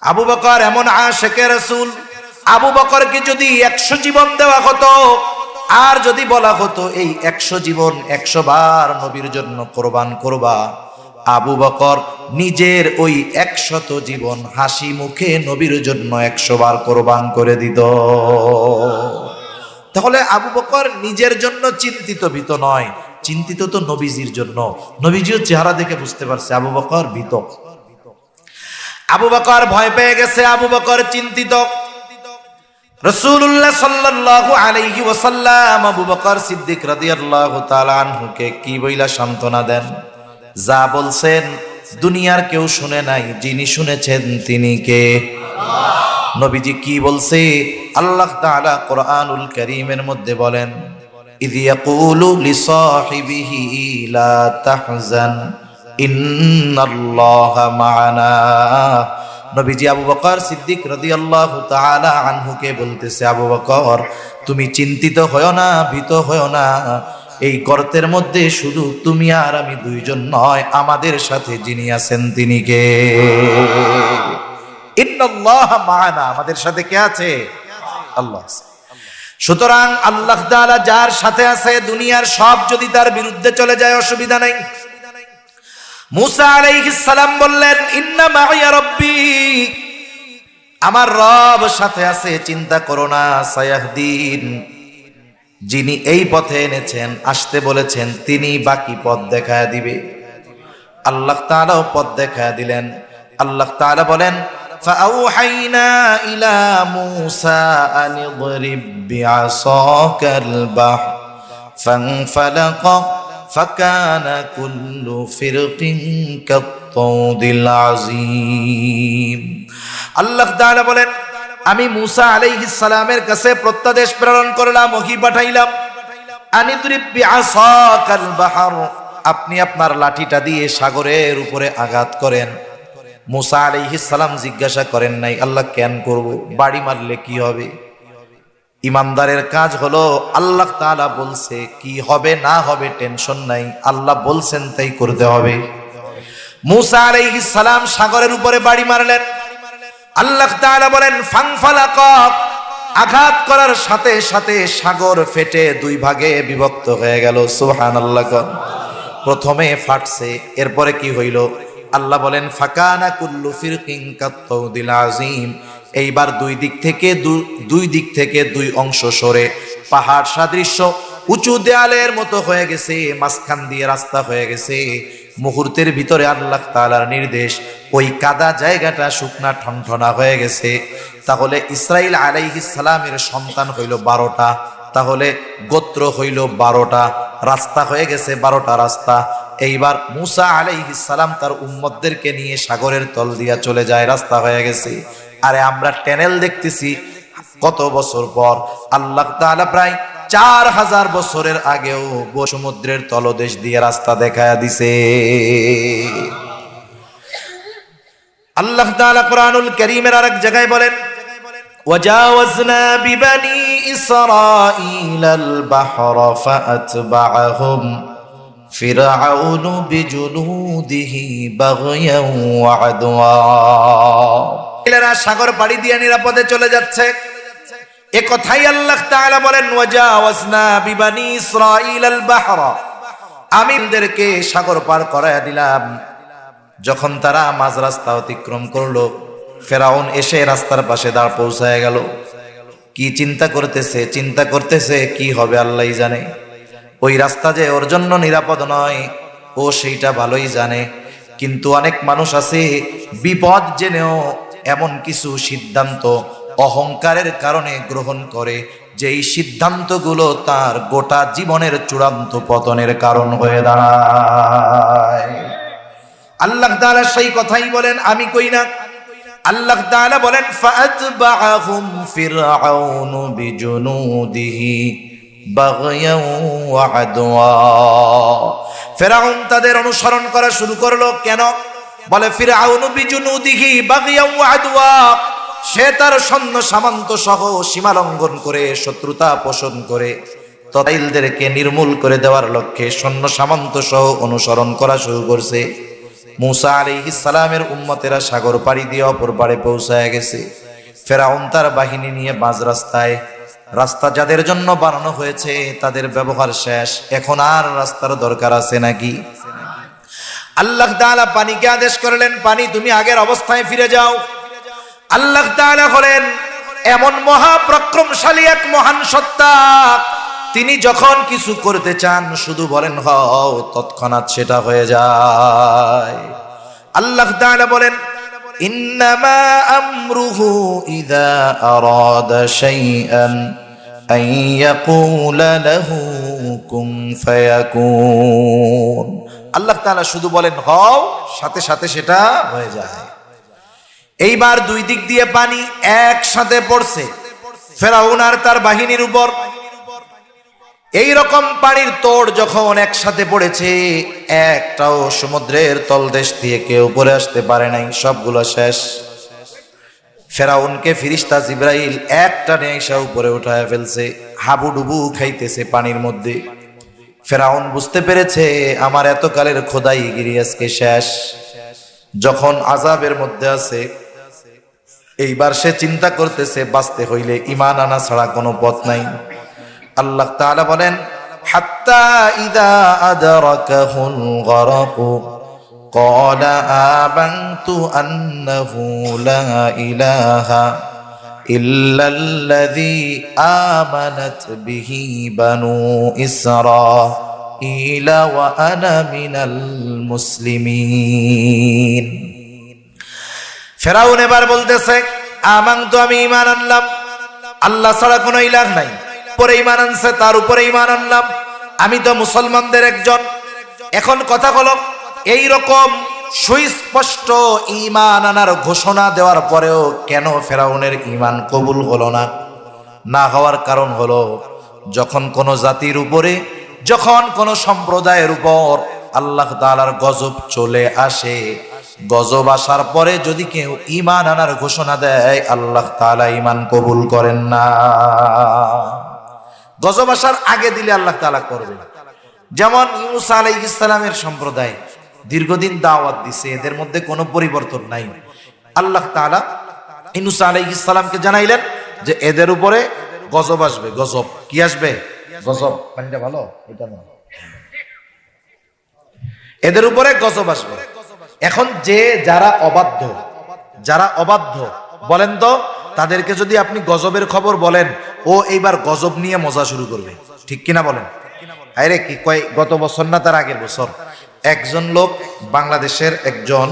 আবু বকর এমন আশিকে রাসূল। আবু বকরকে যদি 100 জীবন দেওয়া হতো, আর যদি বলা হতো এই 100 জীবন 100 বার নবীর জন্য কোরবান করবা, আবু বকর নিজের ওই 100 জীবন হাসি মুখে নবীর জন্য 100 বার কোরবান করে দিত। তাহলে আবু বকর নিজের জন্য চিন্তিত, ভীত নয়, চিন্তিত তো নবীজির জন্য। নবীজিও চেহারা দেখে বুঝতে পারছে আবু বকর ভীত, আবু বকর ভয় পেয়ে গেছে, আবু বকর চিন্তিত। রাসূলুল্লাহ সাল্লাল্লাহু আলাইহি ওয়াসাল্লাম আবু বকর সিদ্দিক রাদিয়াল্লাহু তাআলা আনহুকে কি বইলা সান্ত্বনা দেন, যা বলছেন দুনিয়ার কেউ শুনে নাই, যিনি শুনেছেন তিনি কে? নবীজি কি বলছে? আল্লাহ তাআলা কোরআনুল কারীমের মধ্যে বলেন, ইয ইয়াকুলু লিসাহিবিহি লা তাহজান ইন্নাল্লাহা মা'ানা। নবীজি আবু বকর সিদ্দিক রাদিয়াল্লাহু তাআলা আনহুকে বলতেছে, আবু বকর তুমি চিন্তিত হয়ো না, ভীত হয়ো না, এই গর্তের মধ্যে শুধু তুমি আর আমি দুইজন নয়, আমাদের সাথে যিনি আছেন তিনি কে? ইন্নাল্লাহা মা'ানা, আমাদের সাথে কে আছে? আল্লাহ আছে। সুতরাং আল্লাহ তাআলা যার সাথে আছে, দুনিয়ার সব যদি তার বিরুদ্ধে চলে যায় অসুবিধা নাই। মুসা আলাইহিস সালাম বললেন, ইন্না মা'ইয়া রাব্বি, আমার রব সাথে আছে, চিন্তা করো না, সায়াহদিন, যিনি এই পথে এনেছেন, আসতে বলেছেন, তিনি বাকি পথ দেখায় দিবে। আল্লাহ তাআলাও পথ দেখায় দিলেন। আল্লাহ তাআলা বলেন, ফাআউহাইনা ইলা মূসা আন ইদরিব বিআসাকাল বাহর ফানফালাকা ফাকানা কুল্লু ফিরকিন কাত-তাউদিল আযীম। আল্লাহ তাআলা বলেন, আমি মূসা আলাইহিস সালামের কাছে প্রত্যাদেশ প্রেরণ করলাম, ওহী পাঠাইলাম, আনিদরিব বিআসাকাল বাহর, আপনি আপনার লাঠিটা দিয়ে সাগরের উপরে আঘাত করেন। মূসা আলাইহিস সালাম জিজ্ঞাসা করেন নাই, আল্লাহ কেন করব, বাড়ি মারলে কি হবে? ইমানদারের কাজ হলো আল্লাহ তাআলা বলছে, কি হবে না হবে টেনশন নাই, আল্লাহ বলছেন তাই করতে হবে। মূসা আলাইহিস সালাম সাগরের উপরে বাড়ি মারলেন। আল্লাহ তাআলা বলেন, ফানফালাকা, আঘাত করার সাথে সাথে সাগর ফেটে দুই ভাগে বিভক্ত হয়ে গেল। সুবহানাল্লাহ। প্রথমে ফাটছে, এরপরে কি হইল? আল্লাহ বলেন, ফাকানা কুল্লু ফিরকিন কাত-তাউদিল আযীম, এইবার দুই দিক থেকে দুই অংশ সরে পাহাড় সাদৃশ্য উঁচু দেয়ালের মতো হয়ে গেছে, মাঝখান দিয়ে রাস্তা হয়ে গেছে। মুহূর্তের ভিতরে আল্লাহ তাআলার নির্দেশ, ওই কাদা জায়গাটা শুকনা ঠনঠনা হয়ে গেছে। তাহলে ইসরাইল আলাইহিস সালামের সন্তান হইল 12টা, তাহলে গোত্র হইল 12টা, রাস্তা হয়ে গেছে 12টা রাস্তা। এইবার মূসা আলাইহিস সালাম তার উম্মতদেরকে নিয়ে সাগরের তল দিয়া চলে যায়, রাস্তা হয়ে গেছে। আরে আমরা ট্যানেল দেখতেছি কত বছর পর, আল্লাহ তাআলা প্রায় 4000 বছরের আগেও সমুদ্রের তলদেশ দিয়ে রাস্তা দেখায়া দিছে। আল্লাহ তাআলা কোরআনুল কারীমের আরেক জায়গায় বলেন, ওয়াজাওয়াজনা বিবানি ইসরাঈলাল বাহরা ফাআতবাআহুম ফিরআউনু বিজুনুদিহি বাগয়ান ওয়া আদওয়া। এরা সাগর পাড়ি দিয়ে নিরাপদে চলে যাচ্ছে, এ কথাই আল্লাহ তাআলা বলেন, ওয়াজাওয়াজনা বিবানি ইসরাঈলাল বাহরা, আমি তাদেরকে সাগর পার করায়া দিলাম। যখন তারা মাঝ রাস্তা অতিক্রম করলো, ফেরাউন এসে রাস্তার পাশে দাঁড় পৌঁছায় গেল। কি চিন্তা করতেছে কি হবে আল্লাহই জানে। ওই রাস্তা যে ওর জন্য নিরাপদ নয়, ও সেইটা ভালোই জানে। কিন্তু অনেক মানুষ আছে বিপদ জেনেও এমন কিছু সিদ্ধান্ত অহংকারের কারণে গ্রহণ করে, যেই সিদ্ধান্তগুলো তার গোটা জীবনের চূড়ান্ত পতনের কারণ হয়ে দাঁড়ায়। আল্লাহ তাআলা সেই কথাই বলেন, আমি কই না। আল্লাহ তাআলা বলেন, ফাআতবাআহুম ফিরআউনু বিজুনুদিহি বাগয়ান ওয়া আদওয়া। ফিরআউন তাদের অনুসরণ করা শুরু করলো। কেন? বলে, ফিরআউনু বিজুনুদিহি বাগয়ান ওয়া আদওয়া, সে তার সৈন্য সামন্ত সহ সীমা লঙ্ঘন করে, শত্রুতা পোষণ করে, ততাইলদেরকে নির্মূল করে দেওয়ার লক্ষ্যে সৈন্য সামন্ত সহ অনুসরণ করা শুরু করছে। মূসা আলাইহিস সালামের উম্মতেরা সাগর পাড়ি দিয়ে অপর পাড়ে পৌঁছায় গেছে। ফেরাউন তার বাহিনী নিয়ে বাজ রাস্তায়। রাস্তা যাদের জন্য বানানো হয়েছে তাদের ব্যবহার শেষ, এখন আর রাস্তার দরকার আছে নাকি? আল্লাহ তাআলা পানিকে আদেশ করলেন, পানি তুমি আগের অবস্থায় ফিরে যাও। আল্লাহ তাআলা হলেন এমন মহাপরাক্রমশালী এক মহান সত্তা, তিনি যখন কিছু করতে চান শুধু বলেন হও, তৎক্ষণাৎ সেটা হয়ে যায়। আল্লাহ তাআলা বলেন, ইন্নামা আমরুহু ইযা আরাদা শাইআন আন ইয়াকুলা লাহু কুন ফায়াকুন। আল্লাহ তাআলা শুধু বলেন হও, সাথে সাথে সেটা হয়ে যায়। এইবার দুই দিক দিয়ে পানি একসাথে পড়ছে ফেরাউন আর তার বাহিনীর উপর। এই রকম পানির তোড় যখন একসাথে পড়েছে, একটাও সমুদ্রের তলদেশ দিয়ে কেউ উপরে আসতে পারে নাই, সবগুলো শেষ। ফেরাউনকে ফিরিস্তা জিবরাইল একটা নেশা উপরে উঠায় ফেলছে, হাবুডুবু খাইতেছে পানির মধ্যে। ফেরাউন বুঝতে পেরেছে আমার এতকালের খোদাইগিরি আজকে শেষ। যখন আযাবের মধ্যে আছে, এইবার সে চিন্তা করতেছে বাঁচতে হইলে ঈমান আনা ছাড়া কোনো পথ নাই। আল্লাহ তাআলা বলেন, হাত্তা ইযা আদরাকাহুল গরাকু ক্বালা আমানতু আন্নাহু লা ইলাহা ইল্লাল্লাযী আমানাত বিহি বানু ইসরাঈল ওয়া আনা মিনাল মুসলিমিন। ফেরাউন এবার বলতেছে, আমানতু, আমি ঈমান আনলাম, আল্লাহ ছাড়া কোনো ইলাহ নাই। পরে ঈমান আনছে, তার উপরে ঈমান আনলাম, আমি তো মুসলমানদের একজন। এখন কথা হলো, এই রকম সুস্পষ্ট ঈমান আনার ঘোষণা দেওয়ার পরেও কেন ফেরাউনের ঈমান কবুল হলো না? না হওয়ার কারণ হলো, যখন কোন জাতির উপরে, যখন কোন সম্প্রদায়ের উপর আল্লাহ তাআলার গজব চলে আসে, গজব আসার পরে যদি কেউ ঈমান আনার ঘোষণা দেয়, আল্লাহ তাআলা ঈমান কবুল করেন না। গজব আসার আগে দিলে আল্লাহ তাআলা করবেন। যেমন ইউনূস আলাইহিস সালামের সম্প্রদায় দীর্ঘদিন দাওয়াত দিছে, এদের মধ্যে কোনো পরিবর্তন নাই। আল্লাহ তাআলা ইউনূস আলাইহিস সালামকে জানাইলেন যে এদের উপরে গজব আসবে। গজব কি আসবে? গজব। পানিটা ভালো, এটা না, এদের উপরে গজব আসবে। এখন যারা অবাধ্য বলেন তো, তাদেরকে যদি আপনি গজবের খবর বলেন, ও এইবার গজব নিয়ে মজা শুরু করবে, ঠিক কিনা বলেন? আরে কি কয়, গত বছর না তার আগের বছর একজন লোক, বাংলাদেশের একজন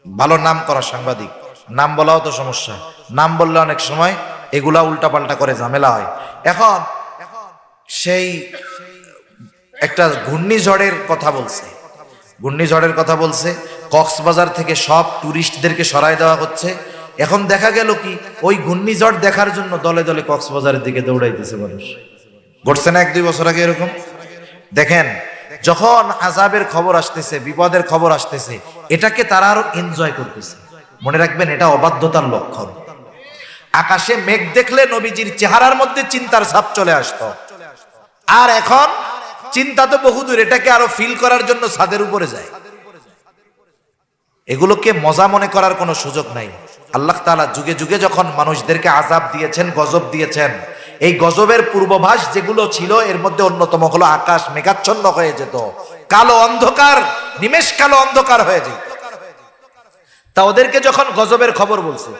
ভালো নাম করা সাংবাদিক, নাম বলাও তো সমস্যা, নাম বললে অনেক সময় এগুলা উল্টাপাল্টা করে ঝামেলা হয়। এখন সেই একটা ঘূর্ণিঝড়ের কথা বলছে, কক্সবাজার থেকে সব টুরিস্টদেরকে সরায় দেওয়া হচ্ছে। এখন দেখা গেল কি, ওই ঘূর্ণিঝড় দেখার জন্য দলে দলে কক্সবাজারের দিকে দৌড়াইতেছে মানুষ। ঘটছে না 1-2 বছর আগে এরকম? দেখেন, যখন আযাবের খবর আসতেছে, বিপদের খবর আসতেছে, এটাকে তারা আরো এনজয় করতেছে। মনে রাখবেন, এটা অবাধ্যতার লক্ষণ। আকাশে মেঘ দেখলে নবীজির চেহারার মধ্যে চিন্তার ছাপ চলে আসতো, আর এখন চিন্তা তো বহুদূর, এটাকে আরো ফিল করার জন্য ছাদের উপরে যায়। এগুলোকে মজা মনে করার কোনো সুযোগ নাই। আল্লাহ তাআলা যুগে যুগে যখন মানুষদেরকে আযাব দিয়েছেন, গজব দিয়েছেন, এই গজবের পূর্বাভাস যেগুলো ছিল, এর মধ্যে অন্যতম হলো আকাশ মেঘাচ্ছন্ন হয়ে যেত, কালো অন্ধকার, নিমেষ কালো অন্ধকার হয়ে যেত। তা ওদেরকে যখন গজবের খবর বলছে,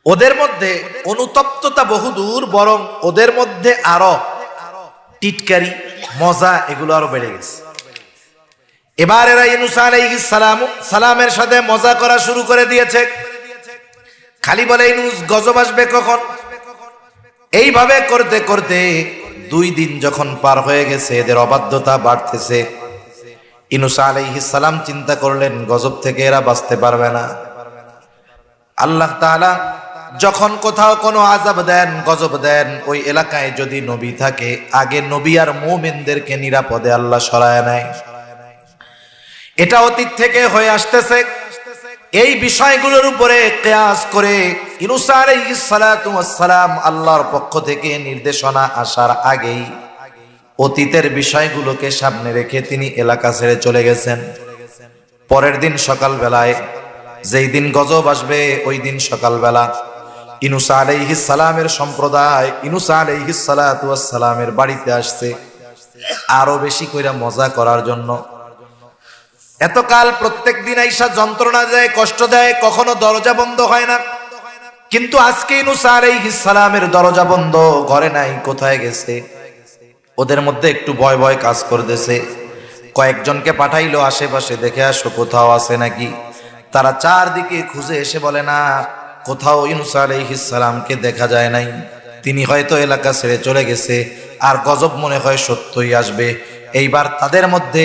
ওদের মধ্যে অনুতপ্ততা বহুদূর, বরং ওদের মধ্যে আরো টিটকারি, মজা, এগুলো আরো বেড়ে গেছে। এবার এরা ইউনূস আলাইহিস সালামের সাথে মজা করা শুরু করে দিয়েছে। খালি বলে, ইউনূস গজব আসবে কখন? এইভাবে করতে করতে 2 দিন যখন পার হয়ে গেছে, এদের অবাধ্যতা বাড়তেছে। ইউনূস আলাইহিস সালাম চিন্তা করলেন, গজব থেকে এরা বাঁচতে পারবে না। আল্লাহ তাআলা যখন কোথাও কোনো আযাব দেন, গজব দেন, ওই এলাকায় যদি নবী থাকে, আগে নবী আর মুমিনদেরকে নিরাপদে আল্লাহ সরায় নেয়। এটা অতীত থেকে হয়ে আসতেছে। এই বিষয়গুলোর উপরে কিয়াস করে ইউনূস আলাইহিস সালাতু ওয়াস সালাম আল্লাহর পক্ষ থেকে নির্দেশনা আসার আগেই অতীতের বিষয়গুলোকে সামনে রেখে তিনি এলাকা ছেড়ে চলে গেছেন। পরের দিন সকালবেলায়, যেই দিন গজব আসবে, ওই দিন সকালবেলা ইউনূস আলাইহিস সালামের সম্প্রদায় ইউনূস আলাইহিস সালাতু ওয়াস সালামের বাড়িতে আসছে আরো বেশি কইরা মজা করার জন্য। এতকাল প্রত্যেক দিন আইসা যন্ত্রণা দেয়, কষ্ট দেয়, কখনো দরজা বন্ধ হয় না, কিন্তু আজকে ইউনূস আলাইহিস সালামের দরজা বন্ধ, ঘরে নাই, কোথায় গেছে? ওদের মধ্যে একটু ভয় ভয় কাজ করতেছে। কয়েকজনকে পাঠাইলো, আশেপাশে দেখে আসো কোথাও আছে নাকি। তারা চারদিকে খুঁজে এসে বলে, না, কোথাও ইউনূস আলাইহিস সালামকে দেখা যায় নাই। তিনি হয়তো এলাকা ছেড়ে চলে গেছে, আর গজব মনে হয় সত্যই আসবে। এইবার তাদের মধ্যে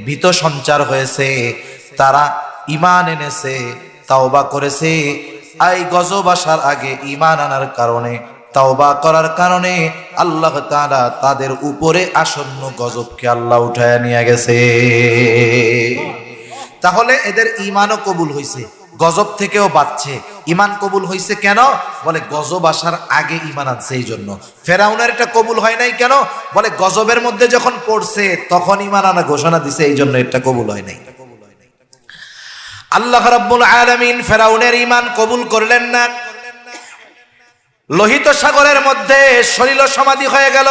ভীত সঞ্চার হয়েছে, তারা ঈমান এনেছে, তাওবা করেছে। এই গজব আসার আগে ঈমান আনার কারণে, তাওবা করার কারণে আল্লাহ তাআলা তাদের উপরে আসন্ন গজবকে আল্লাহ উঠায় নিয়ে গেছে। তাহলে এদের ঈমানও কবুল হয়েছে, গজব থেকেও বাঁচছে। ঈমান কবুল হয়েছে কেন? বলে গজব আসার আগে ঈমান আনছে এই জন্য। ফেরাউনের এটা কবুল হয় নাই কেন? বলে গজবের মধ্যে যখন পড়ছে তখন ঈমান আনা ঘোষণা দিছে, এই জন্য এটা কবুল হয় নাই। আল্লাহ রাব্বুল আলামিন ফেরাউনের ঈমান কবুল করলেন না। লোহিত সাগরের মধ্যে সলিল সমাধি হয়ে গেল।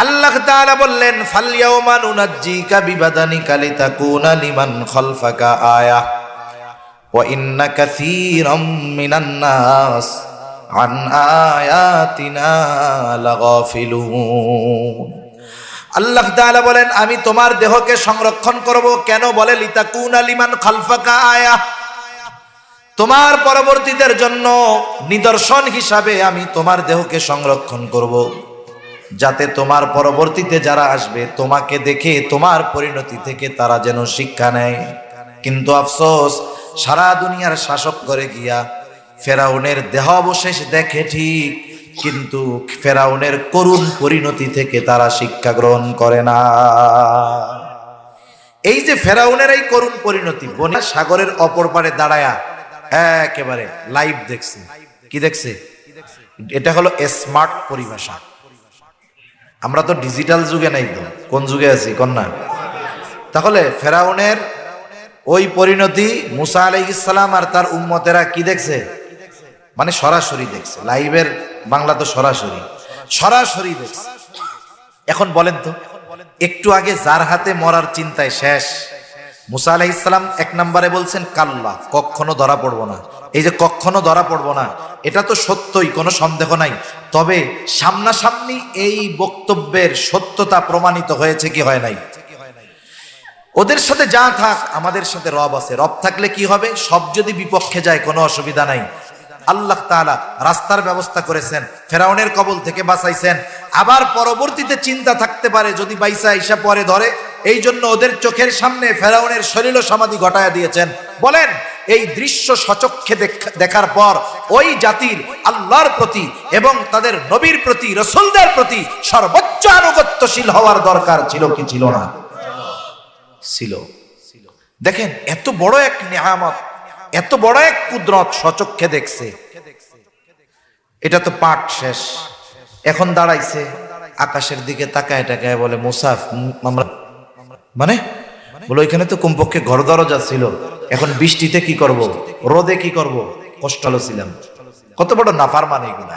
আল্লাহ তাআলা বললেন, ফালইয়াউমা নুনাজ্জিকা বিবাদানিকা লিতাকুনা লিমান খালফাকা আয়া ওয়া ইন্না কাসীরাম মিনান নাস আন আয়াতিনা লাগাফিলুন। আল্লাহ তাআলা বলেন, আমি তোমার দেহকে সংরক্ষণ করব। কেন? বলে লিতাকুনা লিমান খালফাকা আয়া, তোমার পরবর্তীদের জন্য নিদর্শন হিসাবে আমি তোমার দেহকে সংরক্ষণ করব, যাতে তোমার পরবর্তীতে যারা আসবে তোমাকে দেখে তোমার পরিণতি থেকে তারা যেন শিক্ষা নেয়। কিন্তু আফসোস, সারা দুনিয়ার শাসক করে গিয়া ফেরাউনের দেহ অবশেষ দেখে ঠিক, কিন্তু ফেরাউনের করুণ পরিণতি থেকে তারা শিক্ষা গ্রহণ করে না। এই যে ফেরাউনের এই করুণ পরিণতি, বনে সাগরের অপর পারে দাঁড়ায়া একেবারে লাইভ দেখছে। কি দেখছে? এটা হলো স্মার্ট পরিভাষা। আমরা তো ডিজিটাল যুগে নাই, তো কোন যুগে আছি কন্যা? তাহলে ফেরাউনের ওই পরিণতি মুসা আলাইহিস সালাম আর তার উম্মতেরা কি দেখছে? মানে সরাসরি দেখছে। লাইভের বাংলা তো সরাসরি দেখছে। এখন বলেন তো, একটু আগে যার হাতে মরার চিন্তায় শেষ, মুসা আলাইহিস সালাম এক নম্বরে বলছেন কাল্লা, কখনো ধরা পড়বো না। এই যে কখনো ধরা পড়বো না, এটা তো সত্যই, কোনো সন্দেহ নাই। তবে সামনাসামনি এই বক্তব্যের সত্যতা প্রমাণিত হয়েছে কি হয় নাই? ওদের সাথে যা থাক, আমাদের সাথে রব আছে। রব থাকলে কি হবে? সব যদি বিপক্ষে যায় কোনো অসুবিধা নাই। আল্লাহ তাআলা রাস্তার ব্যবস্থা করেছেন, ফেরাউনের কবল থেকে বাঁচাইছেন। আবার পরবর্তীতে চিন্তা থাকতে পারে যদি বাইসা ঈশা পরে ধরে, এই জন্য ওদের চোখের সামনে ফেরাউনের সলিল সমাধি ঘটায়া দিয়েছেন। বলেন, এই দৃশ্য সচক্ষে দেখার পর ওই জাতির আল্লাহর প্রতি এবং তাদের নবীর প্রতি, রাসূলদের প্রতি সর্বোচ্চ আনুগত্যশীল হওয়ার দরকার ছিল কি ছিল না? ছিল। দেখেন, এত বড় এক নিয়ামত, এত বড় এক কুদরত সচক্ষে দেখছে। এটা তো পাঠ শেষ, এখন দাঁড়াইছে আকাশের দিকে তাকায় তাকায় বলে, মুসাফ আমরা মানে বলে ওইখানে তো কমপক্ষে ঘর দরজা ছিল, এখন বৃষ্টিতে কি করব, রোদে কি করব, কষ্ট ছিলাম। কত বড় নাফরমান এগুলা।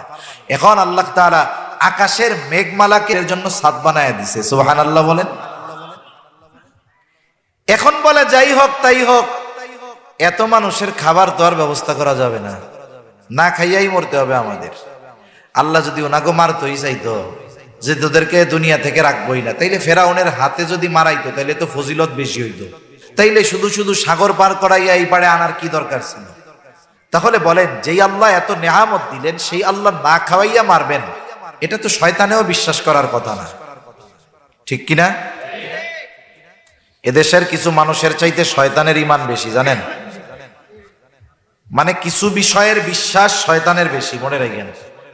এখন আল্লাহ তাআলা আকাশের মেঘমালাকে এর জন্য ছাদ বানায় দিছে। সুবহানাল্লাহ বলেন। এখন বলে যাই হোক তাই হোক, এত মানুষের খাবার তো আর ব্যবস্থা করা যাবে না, না খাইয়াই মরতে হবে আমাদের। আল্লাহ যদি ওনাকে মারতই চাইতো যে তোদেরকে দুনিয়া থেকে রাখবোই না, তাইলে ফেরাউনের হাতে যদি মারাইতো তাইলে তো ফজিলত বেশি হইতো। তাইলে শুধু শুধু সাগর পার করাইয়া এই পারে আনার কি দরকার ছিল? তাহলে বলেন, যেই আল্লাহ এত নেয়ামত দিলেন সেই আল্লাহ না খাওয়াইয়া মারবেন, এটা তো শয়তানেও বিশ্বাস করার কথা না, ঠিক কিনা? এদেশের কিছু মানুষের চাইতে শয়তানের ঈমান বেশি, জানেন? মানে কিছু বিষয়ের বিশ্বাস শয়তানের বেশি, মনে রাখেন।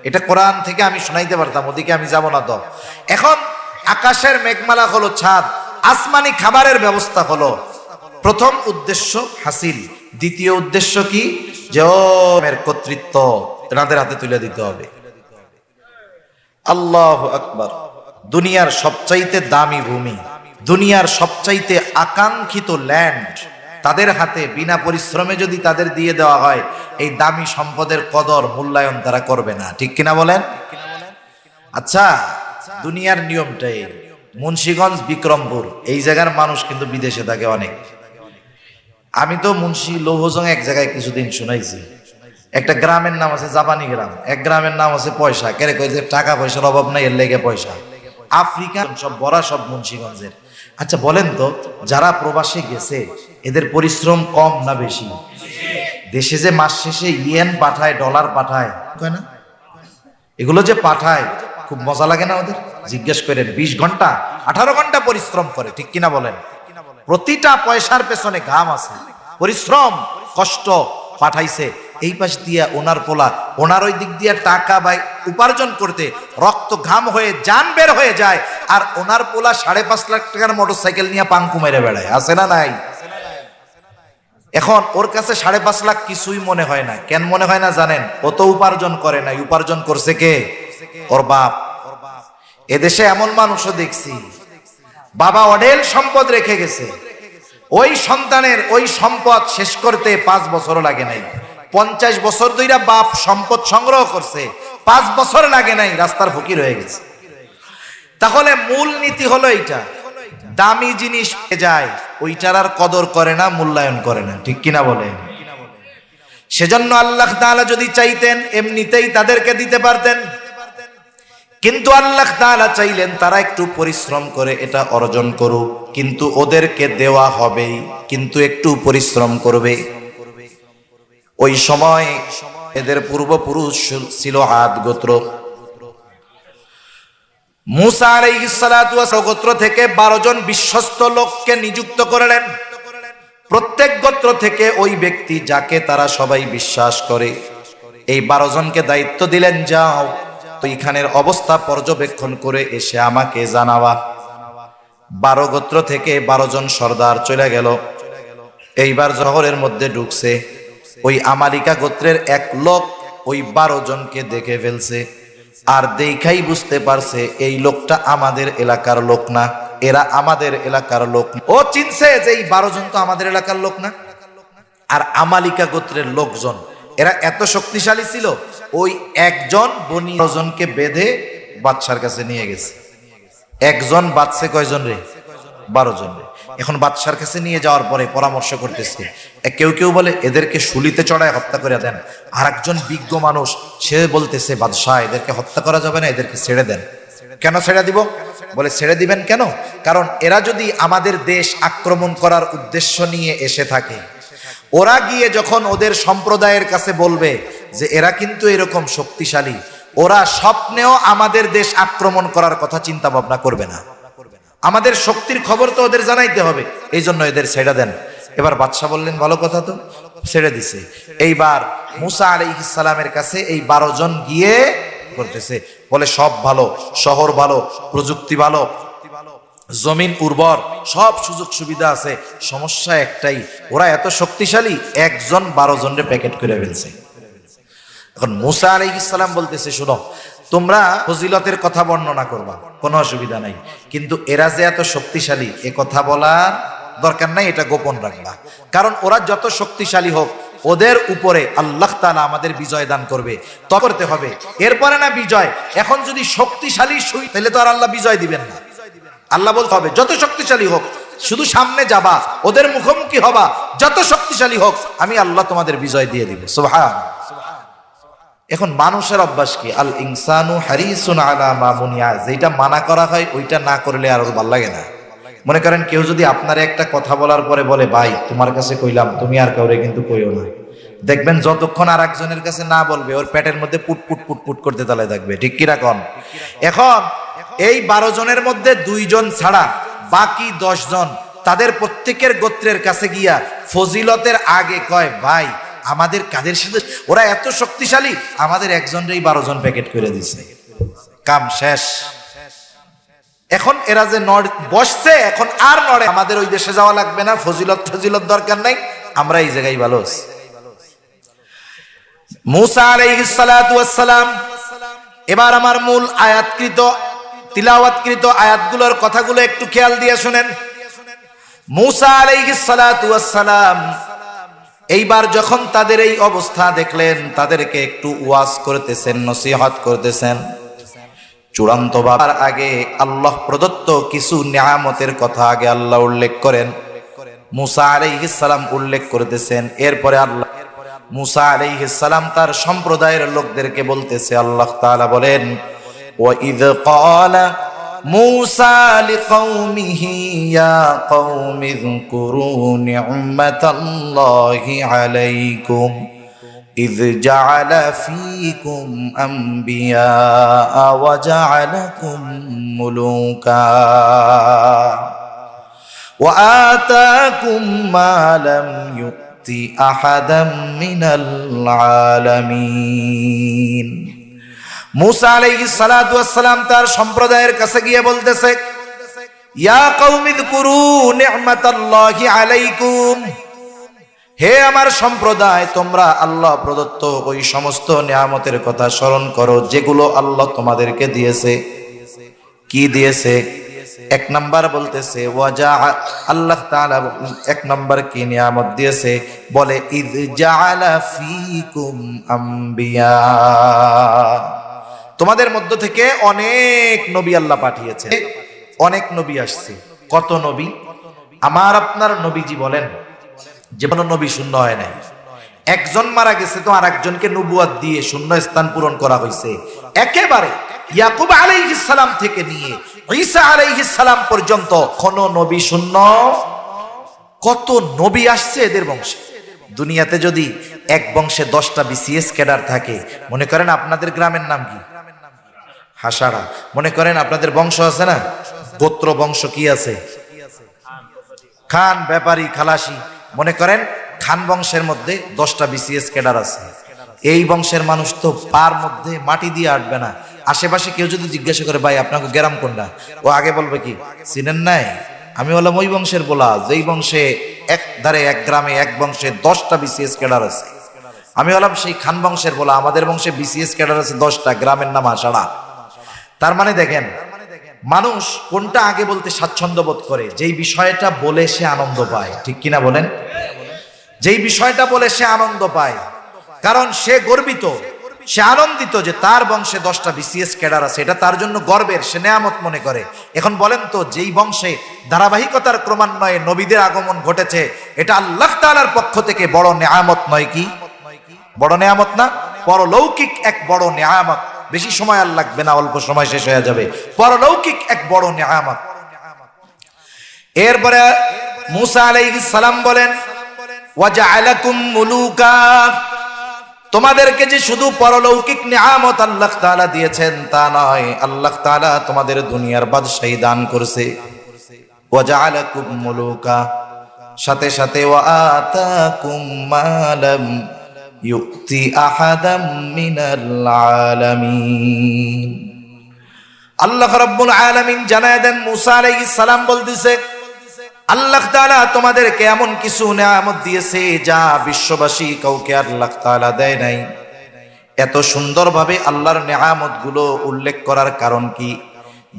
এটা কোরআন থেকে আমি শোনাইতে পারতাম, ওদিকে আমি যাব না তো। এখন আকাশের মেঘমালা হলো ছাদ, আসমানি খাবারের ব্যবস্থা হলো। প্রথম উদ্দেশ্য হাসিল, দ্বিতীয় উদ্দেশ্য কি? যে ওর কর্তৃত্ব এনাদের হাতে তুলে দিতে হবে। আল্লাহু আকবার। দুনিয়ার সবচাইতে দামি ভূমি, দুনিয়ার সবচাইতে আকাঙ্ক্ষিত ল্যান্ড তাদের হাতে বিনা পরিশ্রমে যদি তাদের দিয়ে দেওয়া হয়, এই দামি সম্পদের কদর মূল্যায়ন তারা করবে না, ঠিক কিনা বলেন? আচ্ছা, দুনিয়ার নিয়মটাই, মুন্সিগঞ্জ, বিক্রমপুর এই জায়গার মানুষ কিন্তু বিদেশে থাকে অনেক। আমি তো মুন্সি লৌহজং এক জায়গায় কিছুদিন শুনাইছি, একটা গ্রামের নাম আছে জাপানি গ্রাম, এক গ্রামের নাম আছে পয়সা। কেরে কই যে টাকা পয়সার অভাব নাই, এর লেগে পয়সা। আফ্রিকা সব বড়া সব মুন্সিগঞ্জের। আচ্ছা বলেন তো, যারা প্রবাসে গেছে এদের পরিশ্রম কম না বেশি? দেশে যে মাস শেষে ইয়েন পাঠায়, ডলার পাঠায়, কয় না? এগুলো যে পাঠায় খুব মজা লাগে না ওদের? জিজ্ঞেস করেন, 20 ঘন্টা 18 ঘন্টা পরিশ্রম করে, ঠিক কিনা বলেন? প্রতিটা পয়সার পেছনে ঘাম আছে, পরিশ্রম, কষ্ট, পাঠাইছে। এই পাশ দিয়া ওনার পোলা, ওনার ওই দিক দিয়া টাকা বা উপার্জন করতে রক্ত ঘাম হয়ে জান বের হয়ে যায়, আর ওনার পোলা 5.5 লাখ টাকার মোটরসাইকেল নিয়ে পাঙ্কু মেরে বেড়ায়, আছে না নাই? এখন ওর কাছে 5.5 লাখ কিছুই মনে হয় না। কেন মনে হয় না জানেন? ও তো উপার্জন করে নাই, উপার্জন করছে কে? ওর বাপ। এদেশে এমন মানুষও দেখছি, বাবা অঢেল সম্পদ রেখে গেছে, ওই সন্তানের ওই সম্পদ শেষ করতে 5 বছরও লাগে নাই। 50 বছর ধরে বাপ সম্পদ সংগ্রহ করছে, 5 বছর লাগে নাই, রাস্তার ফকির হয়ে গেছে। তাহলে মূল নীতি হলো এইটা, দামি জিনিস পেয়ে যায়, ওইটার আর কদর করে না, মূল্যায়ন করে না, ঠিক কিনা বলে? সেজন্য আল্লাহ তাআলা যদি চাইতেন এমনিতেই তাদেরকে দিতে পারতেন, কিন্তু আল্লাহ তাআলা চাইলেন তারা একটু পরিশ্রম করে এটা অর্জন করুক, কিন্তু ওদেরকে দেওয়া হবেই, কিন্তু একটু পরিশ্রম করবে। ওই সময় এদের পূর্বপুরুষ ছিল আদ গোত্র। মুসা আলাইহিস সালাতু ওয়াস গোত্র থেকে 12 জন বিশ্বস্ত লোককে নিযুক্ত করলেন। প্রত্যেক গোত্র থেকে ওই ব্যক্তি যাকে তারা সবাই বিশ্বাস করে, এই 12 জনকে দায়িত্ব দিলেন, যাও ওইখানের অবস্থা পর্যবেক্ষণ করে এসে আমাকে জানাবা। 12 গোত্র থেকে 12 জন সর্দার চলে গেল। এইবার শহরের মধ্যে ঢুকছে, ওই আমালিকা গোত্রের এক লোক ওই 12 জনকে দেখে ফেলছে, আর দেখাই বুঝতে পারছে এই লোকটা আমাদের এলাকার লোক না, এরা আমাদের এলাকার লোক। ও চিনছে যে এই 12 জন তো আমাদের এলাকার লোক না। আর আমালিকা গোত্রের লোকজন এরা এত শক্তিশালী ছিল, ওই একজন বনি 12 জনকে বেঁধে বাদশার কাছে নিয়ে গেছে। একজন বাদশা কয়জন রে? 12 জন। এখন বাদশার কাছে নিয়ে যাওয়ার পরে পরামর্শ করতেছে, কেউ কেউ বলে এদেরকে শুলিতে চড়ায় হত্যা করে দেন, আর একজন বিজ্ঞ মানুষ সে বলতেছে, বাদশাহ এদেরকে হত্যা করা যাবে না, এদেরকে ছেড়ে দেন। কেন ছেড়ে দিব? বলে ছেড়ে দিবেন কেন? কারণ এরা যদি আমাদের দেশ আক্রমণ করার উদ্দেশ্য নিয়ে এসে থাকে, ওরা গিয়ে যখন ওদের সম্প্রদায়ের কাছে বলবে যে এরা কিন্তু এরকম শক্তিশালী, ওরা স্বপ্নেও আমাদের দেশ আক্রমণ করার কথা চিন্তা ভাবনা করবে না। আমাদের শক্তির খবর তো ওদের জানাইতে হবে, এই জন্য এদের ছেড়ে দেন। এবার বাদশা বললেন, ভালো কথা, তো ছেড়ে দিছে। এইবার মুসা আলাইহিস সালামের কাছে এই 12 জন গিয়ে করতেছে, বলে সব ভালো, শহর ভালো, প্রযুক্তি ভালো, জমিন উর্বর, সব সুযোগ সুবিধা আছে, সমস্যা একটাই, ওরা এত শক্তিশালী, একজন 12 জনের প্যাকেট করে ফেলছে। এখন মুসা আলাইহিস সালাম বলতেছে, শোনো, তোমরা ফজিলতের কথা বর্ণনা করবা, কোনো অসুবিধা নাই, কিন্তু এরা যে এত শক্তিশালী এ কথা বলার দরকার নাই, এটা গোপন রাখবা। কারণ ওরা যত শক্তিশালী হোক, ওদের উপরে আল্লাহ তাআলা আমাদের বিজয় দান করবে, তা করতে হবে। এরপরে না বিজয়, এখন যদি শক্তিশালী শুই তাহলে তো আর আল্লাহ বিজয় দিবেন না। আল্লাহ বলতে হবে যত শক্তিশালী হোক, শুধু সামনে যাবা, ওদের মুখোমুখি হবা, যত শক্তিশালী হোক আমি আল্লাহ তোমাদের বিজয় দিয়ে দিব। সুবহানাল্লাহ। এখন মানুষের অভ্যাস কি? আল ইনসানু হারিসুন আলা মা মুনিয়া, যেটা মানা করা হয় ওইটা না করলে আর ভালো লাগে না। মনে করেন কেউ যদি আপনার একটা কথা বলার পরে বলে, ভাই তোমার কাছে কইলাম, তুমি আর কাউরে কিন্তু কইও না, দেখবেন যতক্ষণ আর একজনের কাছে না বলবে ওর পেটের মধ্যে পুট পুট পুট পুট করতে তালে থাকবে, ঠিক কি রাখুন? এখন এই 12 জনের মধ্যে 2 জন ছাড়া বাকি 10 জন তাদের প্রত্যেকের গোত্রের কাছে গিয়া ফজিলতের আগে কয়, ভাই আমাদের কাদের সাথে, ওরা এত শক্তিশালী, আমাদের একজনেরই 12 জন প্যাকেট করে দিছে, কাম শেষ। এখন এরা যে বসছে, এখন আর নড়ে, আমাদের ওই দেশে যাওয়া লাগবে না, ফজিলত দরকার নাই, আমরা এই জায়গায় ভালো আছি। মুসা আলাইহিস সালাতু ওয়াস সালাম এবার আমার মূল তিলাওয়াতকৃত আয়াতগুলোর কথাগুলো একটু খেয়াল দিয়ে শুনেন। মুসা আলাইহিস সালাতু ওয়াস সালাম এইবার যখন তাদের এই অবস্থা দেখলেন, তাদেরকে একটু ওয়াজ করতেছেন, নসিহত করতেছেন। চূড়ান্ত বাবার আগে আল্লাহ প্রদত্ত কিছু নিয়ামতের কথা আগে আল্লাহ উল্লেখ করেন, মুসা আলাইহিস সালাম উল্লেখ করতেছেন। এরপরে আল্লাহ মুসা আলাইহিস সালাম তার সম্প্রদায়ের লোকদেরকে বলতেছে, আল্লাহ তাআলা বলেন, ওয়াইদ ক্বালা মুসা লিকওমিহি ইয়া কওমি যকুরু নি'মাতাল্লাহি আলাইকুম إذ جعل فيكم أنبياء وجعلكم ملوكا وآتاكم ما لم يؤت أحدا من العالمين মুসা আলাইহিস সালাতু ওয়াস সালাম তার সম্প্রদায়ের কাছে গিয়ে বলতেছে, ইয়া কওমি যকুরু নি'মাতাল্লাহি আলাইকুম, হে আমার সম্প্রদায়, তোমরা আল্লাহ প্রদত্ত ওই সমস্ত নিয়ামতের কথা স্মরণ করো যেগুলো আল্লাহ তোমাদেরকে দিয়েছে। কি দিয়েছে? এক নাম্বার বলতেছে ওয়াজা, আল্লাহ তাআলা এক নাম্বার কি নিয়ামত দিয়েছে? বলে ইয জাআলা ফীকুম আম্বিয়া, তোমাদের মধ্য থেকে অনেক নবী আল্লাহ পাঠিয়েছে, অনেক নবী আসছে। কত নবী? আমার আপনার নবীজি বলেন যে কোনো নবী শূন্য হয় নাই। একজন মারা গেছে তো আরেকজনকে নবুয়ত দিয়ে শূন্য স্থান পূরণ করা হয়েছে। একেবারে ইয়াকুব আলাইহিস সালাম থেকে নিয়ে ঈসা আলাইহিস সালাম পর্যন্ত কোন নবী শূন্য। কত নবী আসছে এদের বংশে। দুনিয়াতে যদি এক বংশে 10টা বিসিএস ক্যাডার থাকে, মনে করেন আপনাদের গ্রামের নাম কি? হাসাড়া। মনে করেন আপনাদের বংশ আছে না, গোত্র বংশ কি আছে? খান, ব্যাপারী, খালাসি। মনে করেন খান বংশের মধ্যে 10টা বিসিএস ক্যাডার আছে। এই বংশের মানুষ তো পার মধ্যে মাটি দিয়ে আটবে না। আশেপাশে কেউ যদি জিজ্ঞাসা করে, ভাই আপনাকে গ্রাম কোনটা, ও আগে বলবে কি, চিনেন নাই? আমি বললাম ওই বংশের বলা, যেই বংশে এক ধারে এক গ্রামে এক বংশে 10টা বিসিএস ক্যাডার আছে। আমি বললাম সেই খান বংশের বলা, আমাদের বংশে বিসিএস ক্যাডার আছে 10টা, গ্রামের নাম আষাঢ়া। তার মানে দেখেন মানুষ কোনটা আগে বলতে স্বাচ্ছন্দ্য বোধ করে? যেই বিষয়টা বলে সে আনন্দ পায়, ঠিক কিনা বলেন? যেই বিষয়টা বলে সে আনন্দ পায়, কারণ সে গর্বিত, সে আনন্দিত যে তার বংশে 10টা বিসিএস ক্যাডার আছে, এটা তার জন্য গর্বের, সে নেয়ামত মনে করে। এখন বলেন তো, যেই বংশে ধারাবাহিকতার ক্রমান্বয়ে নবীদের আগমন ঘটেছে, এটা আল্লাহ তাআলার পক্ষ থেকে বড় নেয়ামত নয় কি? বড় নেয়ামত না? পরলৌকিক এক বড় নেয়ামত। বেশি সময় আর লাগবে না, অল্প সময় শেষ হয়ে যাবে। পরলৌকিক এক বড় নেয়ামত। এরপরে মুসা আলাইহিস সালাম বলেন ওয়াজআলাকুম মুলুকা, তোমাদেরকে যে শুধু পরলৌকিক নিয়ামত আল্লাহ তাআলা দিয়েছেন তা নয়, আল্লাহ তাআলা তোমাদের দুনিয়ার বাদশাহী দান করেছে। ওয়াজআলাকুম মুলুকা, সাথে সাথে ওয়াআতাকুম মা লাম ইউতি আহাদাম মিনাল আলামিন। আল্লাহ রাব্বুল আলামিন জানায় দেন, মুসা আলাইহিস সালাম বলতেছে, আল্লাহ তাআলা তোমাদেরকে এমন কিছু নিয়ামত দিয়েছে যা বিশ্ববাসী কাউকে আল্লাহ তাআলা দেয় নাই। এত সুন্দরভাবে আল্লাহর নিয়ামত গুলো উল্লেখ করার কারণ কি?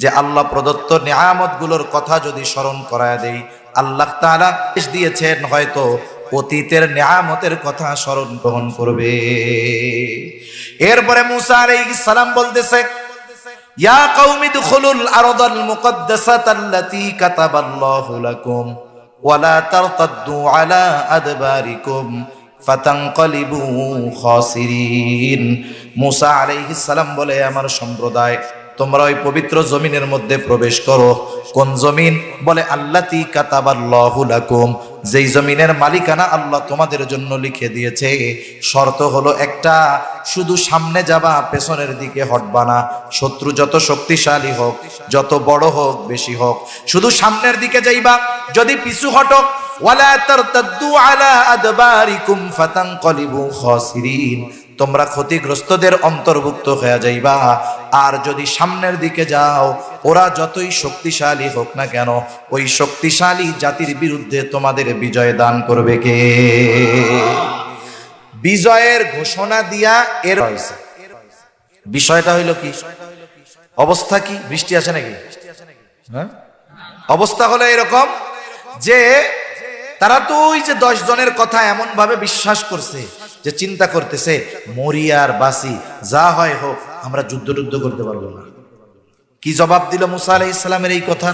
যে আল্লাহ প্রদত্ত নিয়ামত গুলোর কথা যদি স্মরণ করায় দেই, আল্লাহ তাআলা দিয়েছেন, হয়তো অতীতের নিয়ামতের কথা স্মরণ গ্রহণ করবে। এরপরে মুসা আলাইহিস সালাম বলতেছে, ইয়া কওমি দুখুলুল আরদাল মুকদ্দাসাতাল্লাতী কাতাবাল্লাহু লাকুম ওয়া লা তারতাদ্দু আলা আদবারিকুম ফাতানকালিবু খাসিরিন। মুসা আলাইহিস সালাম বলে, আমার সম্প্রদায়, তোমরা ওই পবিত্র জমিনের মধ্যে প্রবেশ করো। কোন জমিন? বলে আল্লাতী কাতাবাল্লাহু লাকুম, যেই জমিনের মালিকানা আল্লাহ তোমাদের জন্য লিখে দিয়েছে। শর্ত হলো একটা, শুধু সামনে যাবা, পেছনের দিকে হটবা না। শত্রু যত শক্তিশালী হোক, যত বড় হোক, বেশি হোক, শুধু সামনের দিকে যাইবা। যদি পিছু হটো, ওয়ালা তারতাদ্দু আলা আদবারিকুম ফাতানকালিবু খাসিরিন, তোমরা ক্ষতিগ্রস্তদের অন্তর্ভুক্ত হয়ে যাইবা। আর যদি সামনের দিকে যাও, ওরা যতই শক্তিশালী হোক না কেন, ওই শক্তিশালী জাতির বিরুদ্ধে তোমাদের বিজয় দান করবে কে? বিজয়ের ঘোষণা দিয়া এর হয়েছে। বিষয়টা হইল কি? অবস্থা কি? বৃষ্টি আছে নাকি? হ্যাঁ, অবস্থা হলো এরকম যে তারা তো ওই যে 10 জনের কথা এমন ভাবে বিশ্বাস করছে যে চিন্তা করতেছে, মরিয়ার বাসি যা হয় হোক, আমরা যুদ্ধ করতে পারবো না। কি জবাব দিল মুসা আলাইহিস সালামের এই কথা?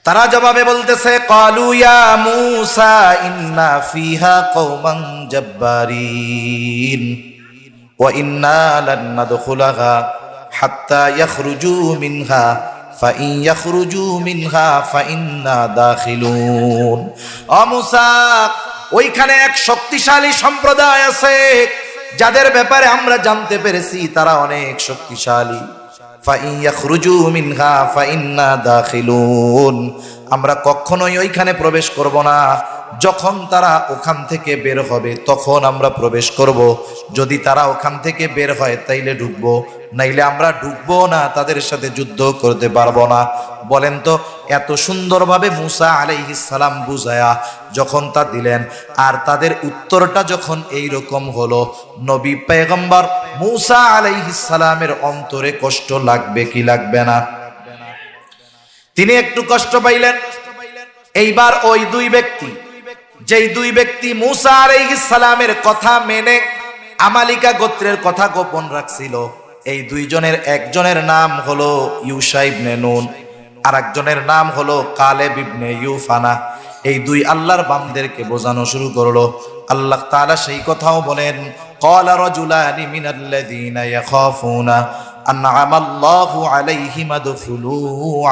তারা জবাবে বলতেছে, ক্বালু ইয়া মূসা ইন্না ফিহা কওমান জাব্বারিন ওয়া ইন্না লান নাদখুলাহা হাত্তা ইয়াখরুজু মিনহা ফাইন ইয়াখরুজু মিনহা ফাইন্না দাখিলুন। ও মূসা, ওইখানে এক শক্তিশালী সম্প্রদায় আছে যাদের ব্যাপারে আমরা জানতে পেরেছি তারা অনেক শক্তিশালী। ফাইন ইয়াখরুজু মিনহা ফাইন্না দাখিলুন, আমরা কখনোই ওইখানে প্রবেশ করব না। যখন তারা ওখান থেকে বের হবে তখন আমরা প্রবেশ করব। যদি তারা ওখান থেকে বের হয় তাইলে ঢুকবো, নাইলে আমরা ঢুকবো না, তাদের সাথে যুদ্ধ করতে পারবো না। বলেন তো, এত সুন্দরভাবে মুসা আলাইহিস সালাম বুঝায়া যখন তা দিলেন, আর তাদের উত্তরটা যখন এই রকম হলো, নবী পয়গম্বর মুসা আলাইহিস সালামের অন্তরে কষ্ট লাগবে কি লাগবে না? তিনি একটু কষ্ট পাইলেন। এইবার ওই দুই ব্যক্তি, যেই দুই ব্যক্তি মুসা আলাইহিস সালামের কথা মেনে আমালিকা গোত্রের কথা গোপন রাখছিল, এই দুইজনের একজনের নাম হলো ইউশা ইবনে নুন, আর একজনের নাম হলো কালেব ইবনে ইউফানা। এই দুই আল্লাহর বান্দাদেরকে বোঝানো শুরু করলো। আল্লাহ তাআলা সেই কথাও বলেন, ক্বালা রাজুলানি মিনাল্লাযীনা ইয়াখাফুনা আনআমাল্লাহু আলাইহিম আদখুলু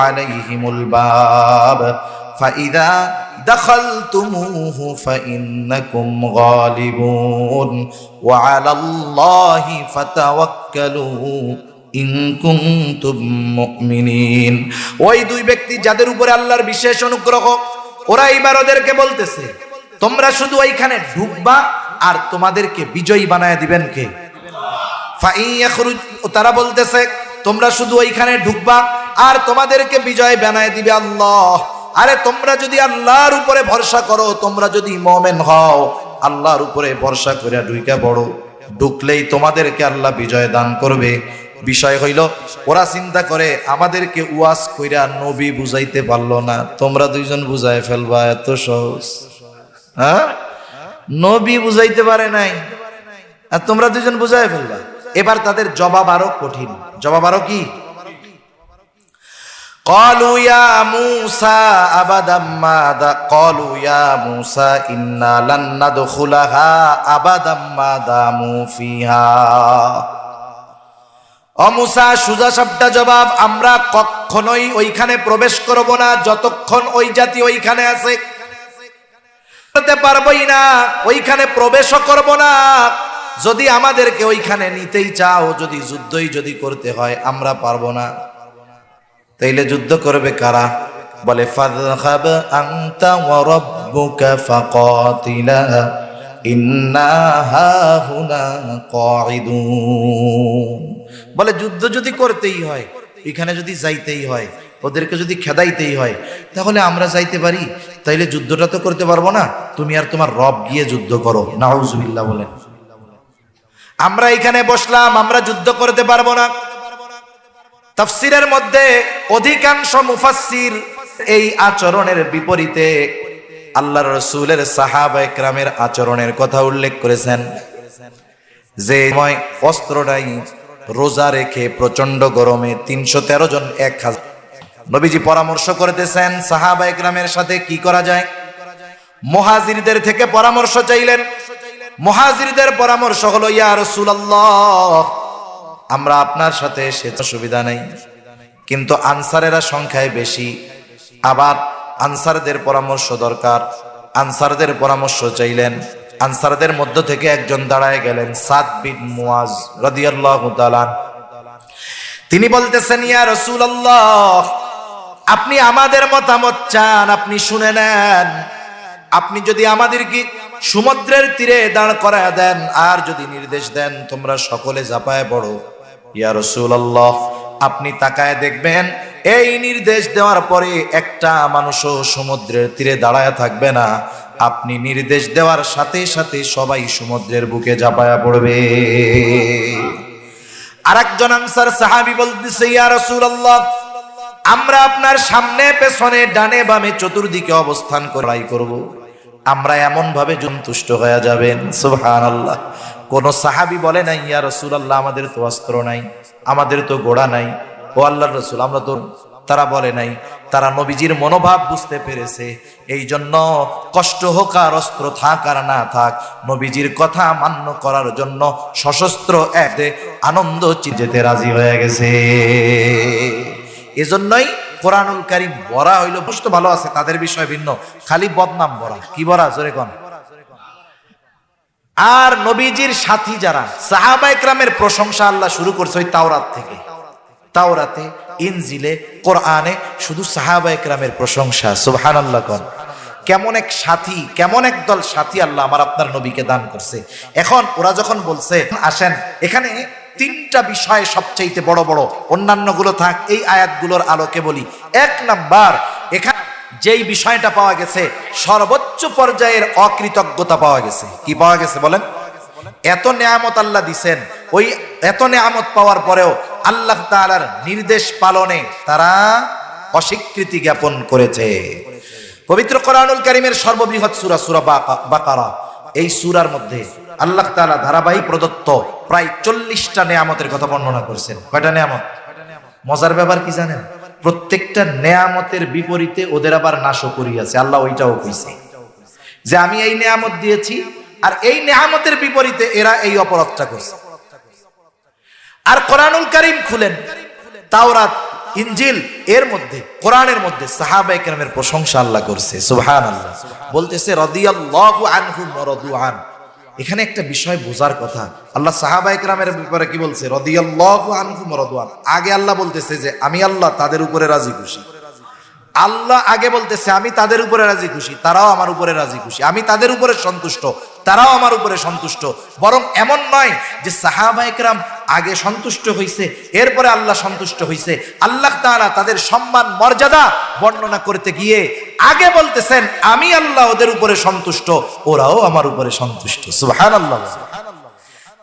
আলাইহিমুল বাব ফাইযা দাখালতুমুহু ফাইন্নাকুম গালিবুন ওয়া আলাল্লাহি ফাতাওয়াক্কালু ইন কুনতুম মুমিনিন। ওই দুই ব্যক্তি যাদের উপরে আল্লাহর বিশেষ অনুগ্রহ, ওরা এইবার ওদেরকে বলতেছে, তোমরা শুধু ওইখানে ঢুকবা আর তোমাদেরকে বিজয়ী বানায় দিবেন কে? ফাইন ইয়াখরুজ, তারা বলতেছে তোমরা শুধু ওইখানে ঢুকবা আর তোমাদেরকে বিজয় বানায় দিবে আল্লাহ। আরে তোমরা যদি আল্লাহর উপরে ভরসা করো, তোমরা যদি মুমিন হও, আল্লাহর উপরে ভরসা করে ঢুইকা পড়ো, ঢুকলেই তোমাদেরকে আল্লাহ বিজয় দান করবে। বিষয় হইল, ওরা চিন্তা করে আমাদেরকে ওয়াজ কইরা নবী বুঝাইতে পারলো না, তোমরা দুইজন বুঝাই ফেলবা, এত সহজ? হ্যাঁ, নবী বুঝাইতে পারে নাই আর তোমরা দুইজন বুঝাই ফেলবা। এবার তাদের জবাব আরো কঠিন। জবাব আরো কি? قالوا يا موسى أبدا ما قالوا يا موسى إنا لن ندخلها أبدا ما داموا فيها। ও মুসা, সোজা সাপটা জবাব, আমরা কখনোই ওইখানে প্রবেশ করব না যতক্ষণ ওই জাতি ওইখানে আছে। করতে পারবোই না, ওইখানে প্রবেশও করব না। যদি আমাদেরকে ওইখানে নিতেই চাও, যদি যুদ্ধই যদি করতে হয়, আমরা পারবো না। তাইলে যুদ্ধ করবে কারা? বলে ফাযহাব আনতা ওয়া রাব্বুকা ফাকাতিলা ইন্না হাহুনা কাঈদুন। বলে যুদ্ধ যদি করতেই হয়, এখানে যদি যাইতেই হয়, ওদেরকে যদি খেদাইতেই হয়, তাহলে আমরা যাইতে পারি। তাইলে যুদ্ধটা তো করতে পারবো না, তুমি আর তোমার রব গিয়ে যুদ্ধ করো। নাউজুবিল্লাহ বলেন। আমরা এখানে বসলাম, আমরা যুদ্ধ করতে পারবো না। তাফসীরের মধ্যে অধিকাংশ মুফাসসির এই আচরণের বিপরীতে আল্লাহর রাসূলের সাহাবায়ে কেরামের আচরণের কথা উল্লেখ করেছেন। যে সময় অস্ত্র নাই, রোজা রেখে প্রচন্ড গরমে 313 জন 1000, নবীজি পরামর্শ করতেছেন সাহাবায়ে কেরামের সাথে কি করা যায়। মুহাজিরদের থেকে পরামর্শ চাইলেন। মুহাজিরদের পরামর্শ হলো, ইয়া রাসূলুল্লাহ, আমরা আপনার সাথে সে সুবিধা নেই, কিন্তু আনসারেরা সংখ্যায় বেশি, আবার আনসারদের পরামর্শ দরকার। আনসারদের পরামর্শ চাইলেন। আনসারদের মধ্য থেকে একজন দাঁড়ায় গেলেন, সাদ বিন মুয়াজ রাদিয়াল্লাহু তাআলা। তিনি বলতেছেন, ইয়া রাসূলুল্লাহ, আপনি আমাদের মতামত চান, আপনি শুনে নেন। আপনি যদি আমাদেরকে সমুদ্রের তীরে দাঁড় করায় দেন আর যদি নির্দেশ দেন তোমরা সকলে ঝাঁপায় পড়ো, ইয়া রাসূলুল্লাহ, আপনি তাকায় দেখবেন এই নির্দেশ দেওয়ার পরে একটা মানুষও সমুদ্রের তীরে দাঁড়ায় থাকবে না। আপনি নির্দেশ দেওয়ার সাথে সাথে সবাই সমুদ্রের বুকে ঝাঁপায়া পড়বে। আরেকজন আনসার সাহাবী বলতেছে, ইয়া রাসূলুল্লাহ, আমরা আপনার সামনে পেছনে ডানে বামে চতুর্দিকে অবস্থান করাই করব, আমরা এমন ভাবে সন্তুষ্ট হয়ে যাবেন। সুবহানাল্লাহ। কোন সাহাবী বলে নাই, ইয়া রাসূলুল্লাহ, আমাদের তো অস্ত্র নাই, আমাদের তো ঘোড়া নাই, ও আল্লাহর রাসূল, আমরা তো, তারা বলে নাই। তারা নবীজির মনোভাব বুঝতে পেরেছে। এই জন্য কষ্ট হোক আর অস্ত্র থাক আর না থাক, নবীজির কথা মান্য করার জন্য সশস্ত্র এতে আনন্দ যেতে রাজি হয়ে গেছে। এজন্যই কোরআনুল কারীম বড়া হইল, বুঝতে ভালো আছে, তাদের বিষয় ভিন্ন, খালি বদনাম বড়া। কি বড়া? জোরে কোন। আর নবীজির সাথী যারা সাহাবায়ে কেরামের প্রশংসা আল্লাহ শুরু করছে ওই তাওরাত থেকে। তাওরাতে, ইনজিলে, কোরআনে শুধু সাহাবায়ে কেরামের প্রশংসা। সুবহানাল্লাহ কোন কেমন এক সাথী, কেমন এক দল সাথী আল্লাহ আমার আপনার নবীকে দান করছে। এখন ওরা যখন বলছে, আসেন এখানে তিনটা বিষয় সবচাইতে বড় বড়, অন্যান্যগুলো থাক, এই আয়াতগুলোর আলোকে বলি। এক নাম্বার, এখানে যেই বিষয়টা পাওয়া গেছে সর্বোচ্চ পর্যায়ের অকৃতজ্ঞতা পাওয়া গেছে। কি পাওয়া গেছে বলেন? এত নেয়ামত আল্লাহ দিছেন, ওই এত নেয়ামত পাওয়ার পরেও আল্লাহ তাআলার নির্দেশ পালনে তারা অস্বীকৃতি জ্ঞাপন করেছে। পবিত্র কোরআনুল কারীমের সর্ববৃহৎ সূরা সূরা বাকারা, এই সূরার মধ্যে আল্লাহ তাআলা ধারাবাহিক প্রদত্ত প্রায় 40টা নেয়ামতের কথা বর্ণনা করেছেন। কয়টা নেয়ামত? মজার ব্যাপার কি জানেন? প্রত্যেকটা নেয়ামতের বিপরীতে ওদের আবার নাশকরি আছে। আল্লাহ ওইটাও কইছে যে আমি এই নেয়ামত দিয়েছি, আর এই নেয়ামতের বিপরীতে এরা এই অপরাধটা করছে। আর কোরআনুল কারীম খুলেন, তাওরাত, ইনজিল, এর মধ্যে, কোরআনের মধ্যে সাহাবায়ে কেরামের প্রশংসা আল্লাহ করছে। সুবহানাল্লাহ। বলতেছে রাদিয়াল্লাহু আনহুম ওয়া রাদু আন। এখানে একটা বিষয় বোঝার কথা, আল্লাহ সাহাবায়ে কেরামের ব্যাপারে কি বলছে? রাদিয়াল্লাহু আনহুম ওয়া রাদু আন। আগে আল্লাহ বলতেছে যে আমি আল্লাহ তাদের উপরে রাজি খুশি। আল্লাহ আগে বলতেছে আমি তাদের উপরে রাজি খুশি, তারাও আমার উপরে রাজি খুশি। আমি তাদের উপরে সন্তুষ্ট, তারাও আমার উপরে সন্তুষ্ট। বরং এমন নয় যে সাহাবায়ে কেরাম আগে সন্তুষ্ট হইছে, এরপরে আল্লাহ সন্তুষ্ট হইছে। আল্লাহ তাআলা তাদের সম্মান মর্যাদা বর্ণনা করতে গিয়ে আগে বলতেছেন আমি আল্লাহ ওদের উপরে সন্তুষ্ট, ওরাও আমার উপরে সন্তুষ্ট। সুবহানাল্লাহ।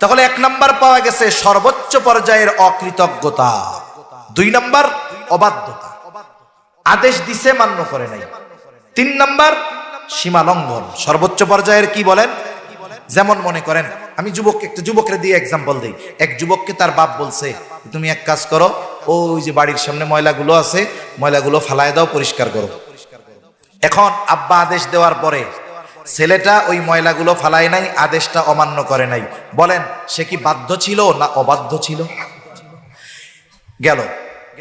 তাহলে এক নাম্বার পাওয়া গেছে সর্বোচ্চ পর্যায়ের অকৃতজ্ঞতা। দুই নাম্বার অবাধ্যতা, আদেশ দিছে মান্য করে নাই। তিন নাম্বার সীমা লঙ্ঘন। সর্বোচ্চ পর্যায়ের কি বলেন? যেমন মনে করেন, আমি একটা যুবকরে দিয়ে এক্সাম্পল দেই। এক যুবককে তার বাপ বলছে তুমি এক কাজ করো, ওই যে বাড়ির সামনে ময়লাগুলো আছে, ময়লাগুলো ফালায় দাও, পরিষ্কার করো। এখন আব্বা আদেশ দেওয়ার পরে ছেলেটা ওই ময়লাগুলো ফালায় নাই, আদেশটা অমান্য করে নাই। বলেন সে কি বাধ্য ছিল না অবাধ্য ছিল? গেল।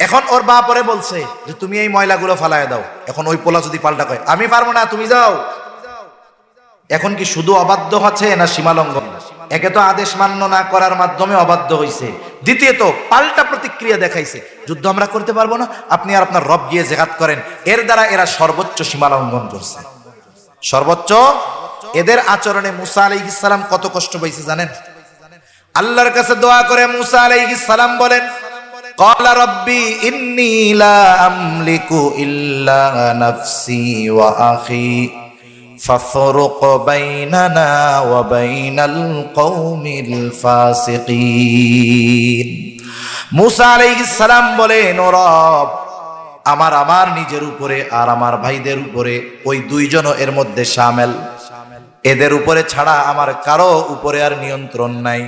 এখন ওর বাপ পরে বলছে যে তুমি এই ময়লাগুলো ফালায় দাও। এখন ওই পোলা যদি পাল্টা কয় আমি পারবো না, তুমি যাও, এখন কি শুধু অবাধ্য হচ্ছে না সীমালঙ্ঘন? একে তো আদেশ মান্য না করার মাধ্যমে অবাধ্য হইছে, দ্বিতীয়ত পাল্টা প্রতিক্রিয়া দেখাইছে, যুদ্ধ আমরা করতে পারবো না, আপনি আর আপনার রব গিয়ে জিহাদ করেন। এর দ্বারা এরা সর্বোচ্চ সীমালঙ্ঘন করছে। সর্বোচ্চ। এদের আচরণে মুসা আলাইহিস সালাম কত কষ্ট পাইছে জানেন? আল্লাহর কাছে দোয়া করে মুসা আলাইহিস সালাম বলেন ক্বালা রাব্বি ইন্নী লা আমলিকু ইল্লা নাফসি ওয়া আখি ফাফরুক বাইনানা ওয়া বাইনাল কওমিল ফাসিকিন। মুসা আলাইহিস সালাম বলেন ও রব, আমার নিজের উপরে আর আমার ভাইদের উপরে, ওই দুইজনও এর মধ্যে শামিল, এদের উপরে ছাড়া আমার কারো উপরে আর নিয়ন্ত্রণ নাই।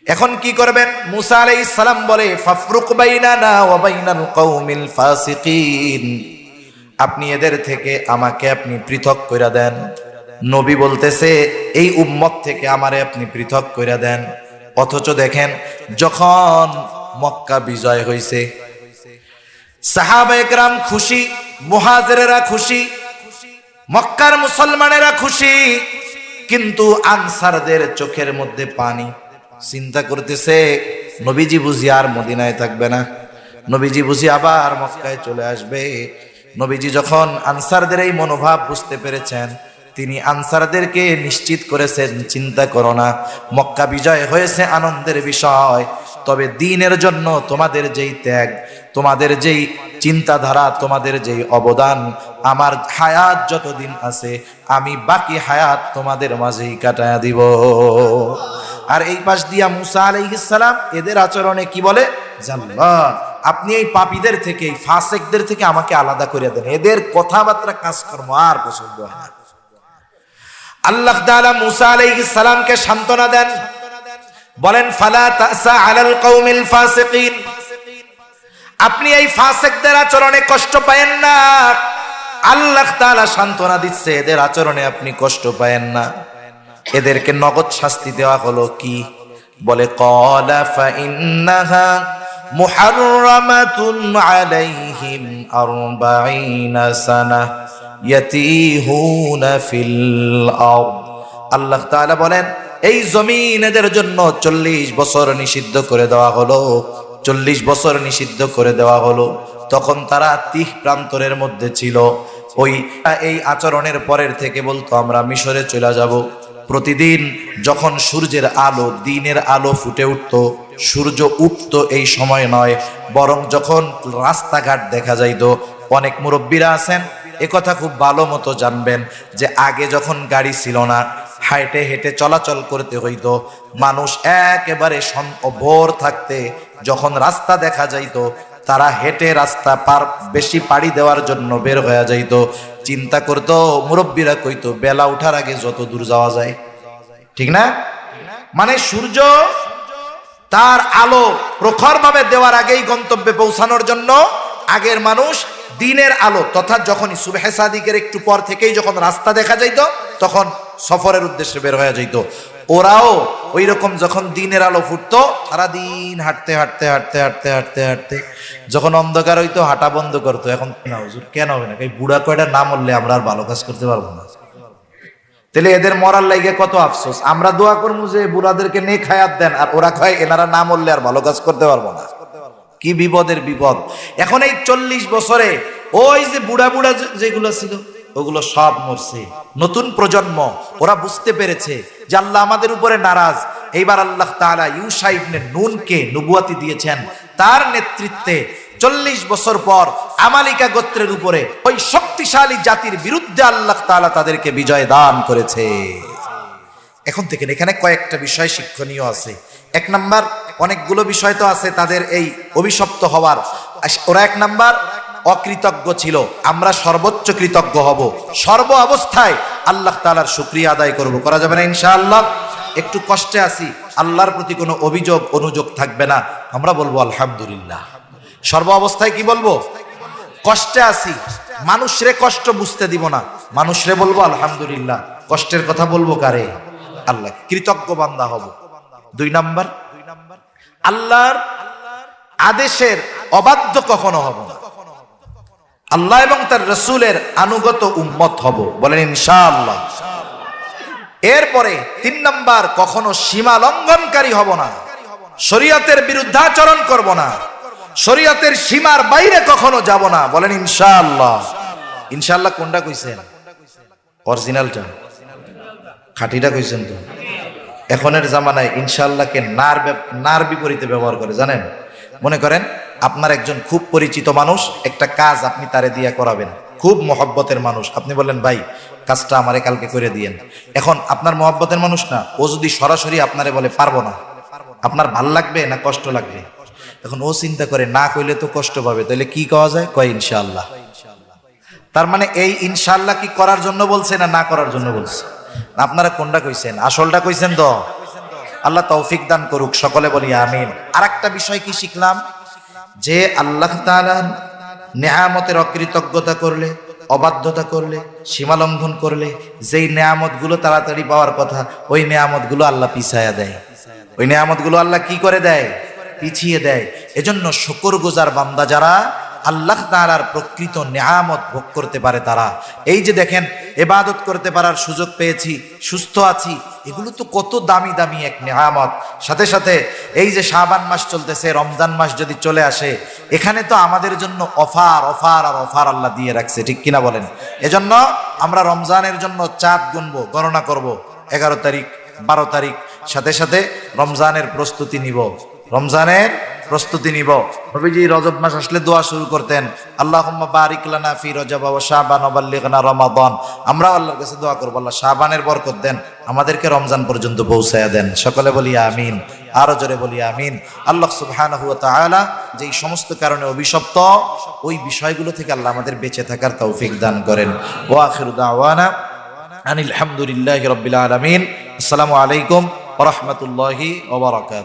এখন কি করবেন? মুসা আলাইহিস সালাম বলে ফাফরুক বাইনানা ওয়া বাইনাল কওমিল ফাসিকিন, আপনি এদের থেকে আমাকে আপনি পৃথক কইরা দেন। নবী বলতেছে এই উম্মত থেকে আমারে আপনি পৃথক কইরা দেন। অথচ দেখেন যখন মক্কা বিজয় হইছে সাহাবায়ে কেরাম খুশি, মুহাজিরেরা খুশি, মক্কার মুসলমানেরা খুশি, কিন্তু আনসারদের চোখের মধ্যে পানি। চিন্তা করতেছে নবীজি বুঝি আর মদিনায় থাকবে না, নবীজি বুঝি আবার মক্কায় চলে আসবে। নবীজি যখন আনসারদের এই মনোভাব বুঝতে পেরেছেন, তিনি আনসারদেরকে নিশ্চিত করেছেন চিন্তা করো না, মক্কা বিজয় হয়েছে আনন্দের বিষয়, তবে দ্বীনের জন্য তোমাদের যেই ত্যাগ, তোমাদের যেই চিন্তাধারা, তোমাদের যেই অবদান, আমার হায়াত যতদিন আছে আমি বাকি হায়াত তোমাদের মাঝেই কাটায়া দিব। আর এই পাশ দিয়া মুসা আলাইহিস সালাম এদের আচরণে কি বলে? আল্লাহ আপনি এই পাপীদের থেকে, এই ফাসিকদের থেকে আমাকে আলাদা করে দেন, এদের কথাবার্তা কাজকর্ম আর পছন্দ হয় না। আল্লাহ তাআলা মুসা আলাইহিস সালামকে সান্ত্বনা দেন, বলেন ফালা তাসা আলাল কওমিল ফাসিকিন, আপনি এই ফাসিকদের আচরণে কষ্ট পায়েন না। আল্লাহ তাআলা সান্ত্বনা দিচ্ছে এদের আচরণে আপনি কষ্ট পায়েন না। এদেরকে নগদ শাস্তি দেওয়া হলো কি? বলে ক্বালা ফাইন্নাহা মুহাররামাতুন আলাইহিম 40 সানা ইয়াতিহুনা ফিল আরদ আল্লাহ তাআলা বলেন এই জমিন এদের জন্য 40 বছর নিষিদ্ধ করে দেওয়া হলো, 40 বছর নিষিদ্ধ করে দেওয়া হলো। তখন তারা 30 প্রান্তরের মধ্যে ছিল। এই আচরণের পরের থেকে বলতো আমরা মিশরে চলে যাব। প্রতিদিন যখন সূর্যের আলো, দিনের আলো ফুটে উঠতো, সূর্য উঠতো এই সময় নয়, বরং যখন রাস্তাঘাট দেখা যাইতো, অনেক মুরব্বীরা আছেন একথা খুব ভালো মতো জানবেন যে আগে যখন গাড়ি ছিল না, হাইটে হেঁটে চলাচল করতে হইতো, মানুষ একেবারে ভোর থাকতে যখন রাস্তা দেখা যাইতো, তারা হেঁটে রাস্তা বেশি পাড়ি দেওয়ার জন্য বের হয়ে যাইতো। চিন্তা করতো, মুরব্বীরা কইতো বেলা উঠার আগে যত দূর যাওয়া যায়, ঠিক না? মানে সূর্য তার আলো প্রখর ভাবে দেওয়ার আগেই গন্তব্যে পৌঁছানোর জন্য আগের মানুষ দিনের আলো তথা যখনই সুবহে সাদিকের একটু পর থেকেই যখন রাস্তা দেখা যাইত তখন সফরের উদ্দেশ্যে বের হয়ে যাইত। ওরাও ওই রকম যখন দিনের আলো ফুটতো সারাদিন হাঁটতে হাঁটতে হাঁটতে হাঁটতে হাঁটতে হাঁটতে যখন অন্ধকার হইতো হাঁটা বন্ধ করতো। এখন না হুজুর, কেন হবে না? এই বুড়া কয়টা না মরলে আমরা আর ভালো কাজ করতে পারবো না। তাহলে এদের মরার লাগে কত আফসোস। আমরা দোয়া করবো যে বুড়াদেরকে নেক হায়াত দেন, আর ওরা কয় এনারা না মরলে আর ভালো কাজ করতে পারবো না। কি বিপদের বিপদ। এখন এই 40 বছরে ওই যে বুড়া বুড়া যেগুলো ছিল ওগুলো সব মরছে। নতুন প্রজন্ম ওরা বুঝতে পেরেছে যে আল্লাহ আমাদের উপরে নারাজ। এইবার আল্লাহ তাআলা ইউশা ইবনে নুনকে নবুয়াতি দিয়েছেন, তার নেতৃত্বে 40 বছর পর আমালিকা গোত্রের উপরে ওই শক্তিশালী জাতির বিরুদ্ধে আল্লাহ তাআলা তাদেরকে বিজয় দান করেছে। এখন থেকে এখানে কয়েকটা বিষয় শিক্ষণীয় আছে। এক নাম্বার, অনেকগুলো বিষয় তো আছে তাদের এই অভিশপ্ত হওয়ার। ওরা এক নাম্বার অকৃতজ্ঞ ছিল, আমরা সর্বোচ্চ কৃতজ্ঞ হব, সর্ব অবস্থায় আল্লাহ তাআলার শুকরিয়া আদায় করব। করা যাবে না ইনশাআল্লাহ? একটু কষ্টে আছি, আল্লাহর প্রতি কোনো অভিযোগ অনুযোগ থাকবে না, আমরা বলবো আলহামদুলিল্লাহ। সর্ব অবস্থায় কি বলবো? কষ্টে আছি, মানুষরে কষ্ট বুঝতে দিব না, মানুষরে বলবো আলহামদুলিল্লাহ। কষ্টের কথা বলবো কারে? আল্লাহ। কৃতজ্ঞ বান্দা হব। 2 নাম্বার, আল্লাহর আদেশের অবাধ্য কখনো হব না, আল্লাহ এবং তার রাসূলের আনুগত উম্মত হব। বলেন ইনশাআল্লাহ। এরপরে 3 নাম্বার, কখনো সীমা লঙ্ঘনকারী হব না, শরীয়তের বিরুদ্ধাচরণ করব না, শরীয়তের সীমার বাইরে কখনো যাব না। বলেন ইনশাআল্লাহ। ইনশাআল্লাহ কোনটা কইছেন? অরিজিনালটা, খাঁটিটা কইছেন তো? এখনের জামানায় ইনশাআল্লাহকে নার বিপরীতে ব্যবহার করে, জানেন? মনে করেন আপনার একজন খুব পরিচিত মানুষ, একটা কাজ আপনি তারে দিয়া করাবেন, খুব মহব্বতের মানুষ, আপনি বললেন ভাই কাজটা আমারে কালকে করে দিয়েন। এখন আপনার মহব্বতের মানুষ না, ও যদি সরাসরি আপনারে বলে পারবো না, আপনার ভাল লাগবে না কষ্ট লাগবে? এখন ও চিন্তা করে না কইলে তো কষ্ট পাবে, তাহলে কি কওয়া যায়? কয় ইনশাআল্লাহ। তার মানে এই ইনশাআল্লাহ কি করার জন্য বলছে না করার জন্য বলছে? আপনারা কোনটা কইছেন? আসলটা কইছেন তো? আল্লাহ তৌফিক দান করুক, সকলে বলি আমিন। আরেকটা বিষয় কি শিখলাম? যে আল্লাহ তাআলার নেয়ামতের অকৃতজ্ঞতা করলে, অবাধ্যতা করলে, সীমা লঙ্ঘন করলে যেই নেয়ামতগুলো তাড়াতাড়ি পাওয়ার কথা, ওই নেয়ামতগুলো আল্লাহ পিছায়া দেয়। ওই নেয়ামতগুলো আল্লাহ কি করে দেয়? পিছিয়ে দেয়। এজন্য শুকরগুজার বান্দা যারা আল্লাহ তাআলার প্রকৃত নেয়ামত ভোগ করতে পারে তারা, এই যে দেখেন ইবাদত করতে পারার সুযোগ পেয়েছি, সুস্থ আছি, এগুলো তো কত দামি দামি এক নেয়ামত। সাথে সাথে এই যে শাবান মাস চলতেছে, রমজান মাস যদি চলে আসে, এখানে তো আমাদের জন্য অফার অফার আর অফার আল্লাহ দিয়ে রাখছে, ঠিক কিনা বলেন? এজন্য আমরা রমজানের জন্য চাঁদ গুনবো, গণনা করব, 11 তারিখ 12 তারিখ, সাথে সাথে রমজানের প্রস্তুতি নিব, রমজানের প্রস্তুতি নিব। নবীজি রজব মাস আসলে দোয়া শুরু করতেন, আল্লাহুম্মা বারিক লানা ফি রজব ওয়া শাবান ওয়া বাল্লিগনা রমাদান। আমরা আল্লাহর কাছে দোয়া করব, আল্লাহ শাবানের বরকত দেন, আমাদেরকে রমজান পর্যন্ত পৌঁছায়া দেন। সকলে বলি আমিন, আরো জোরে বলি আমিন। আল্লাহ সুবহানাহু ওয়া তাআলা যেই সমস্ত কারণে অভিশপ্ত, ওই বিষয়গুলো থেকে আল্লাহ আমাদের বেঁচে থাকার তৌফিক দান করেন। ওয়া আখিরু দাওয়ানা আনিল হামদুলিল্লাহি রাব্বিল আলামিন। আসসালামু আলাইকুম ওয়া রাহমাতুল্লাহি ওয়া বারাকাতুহু।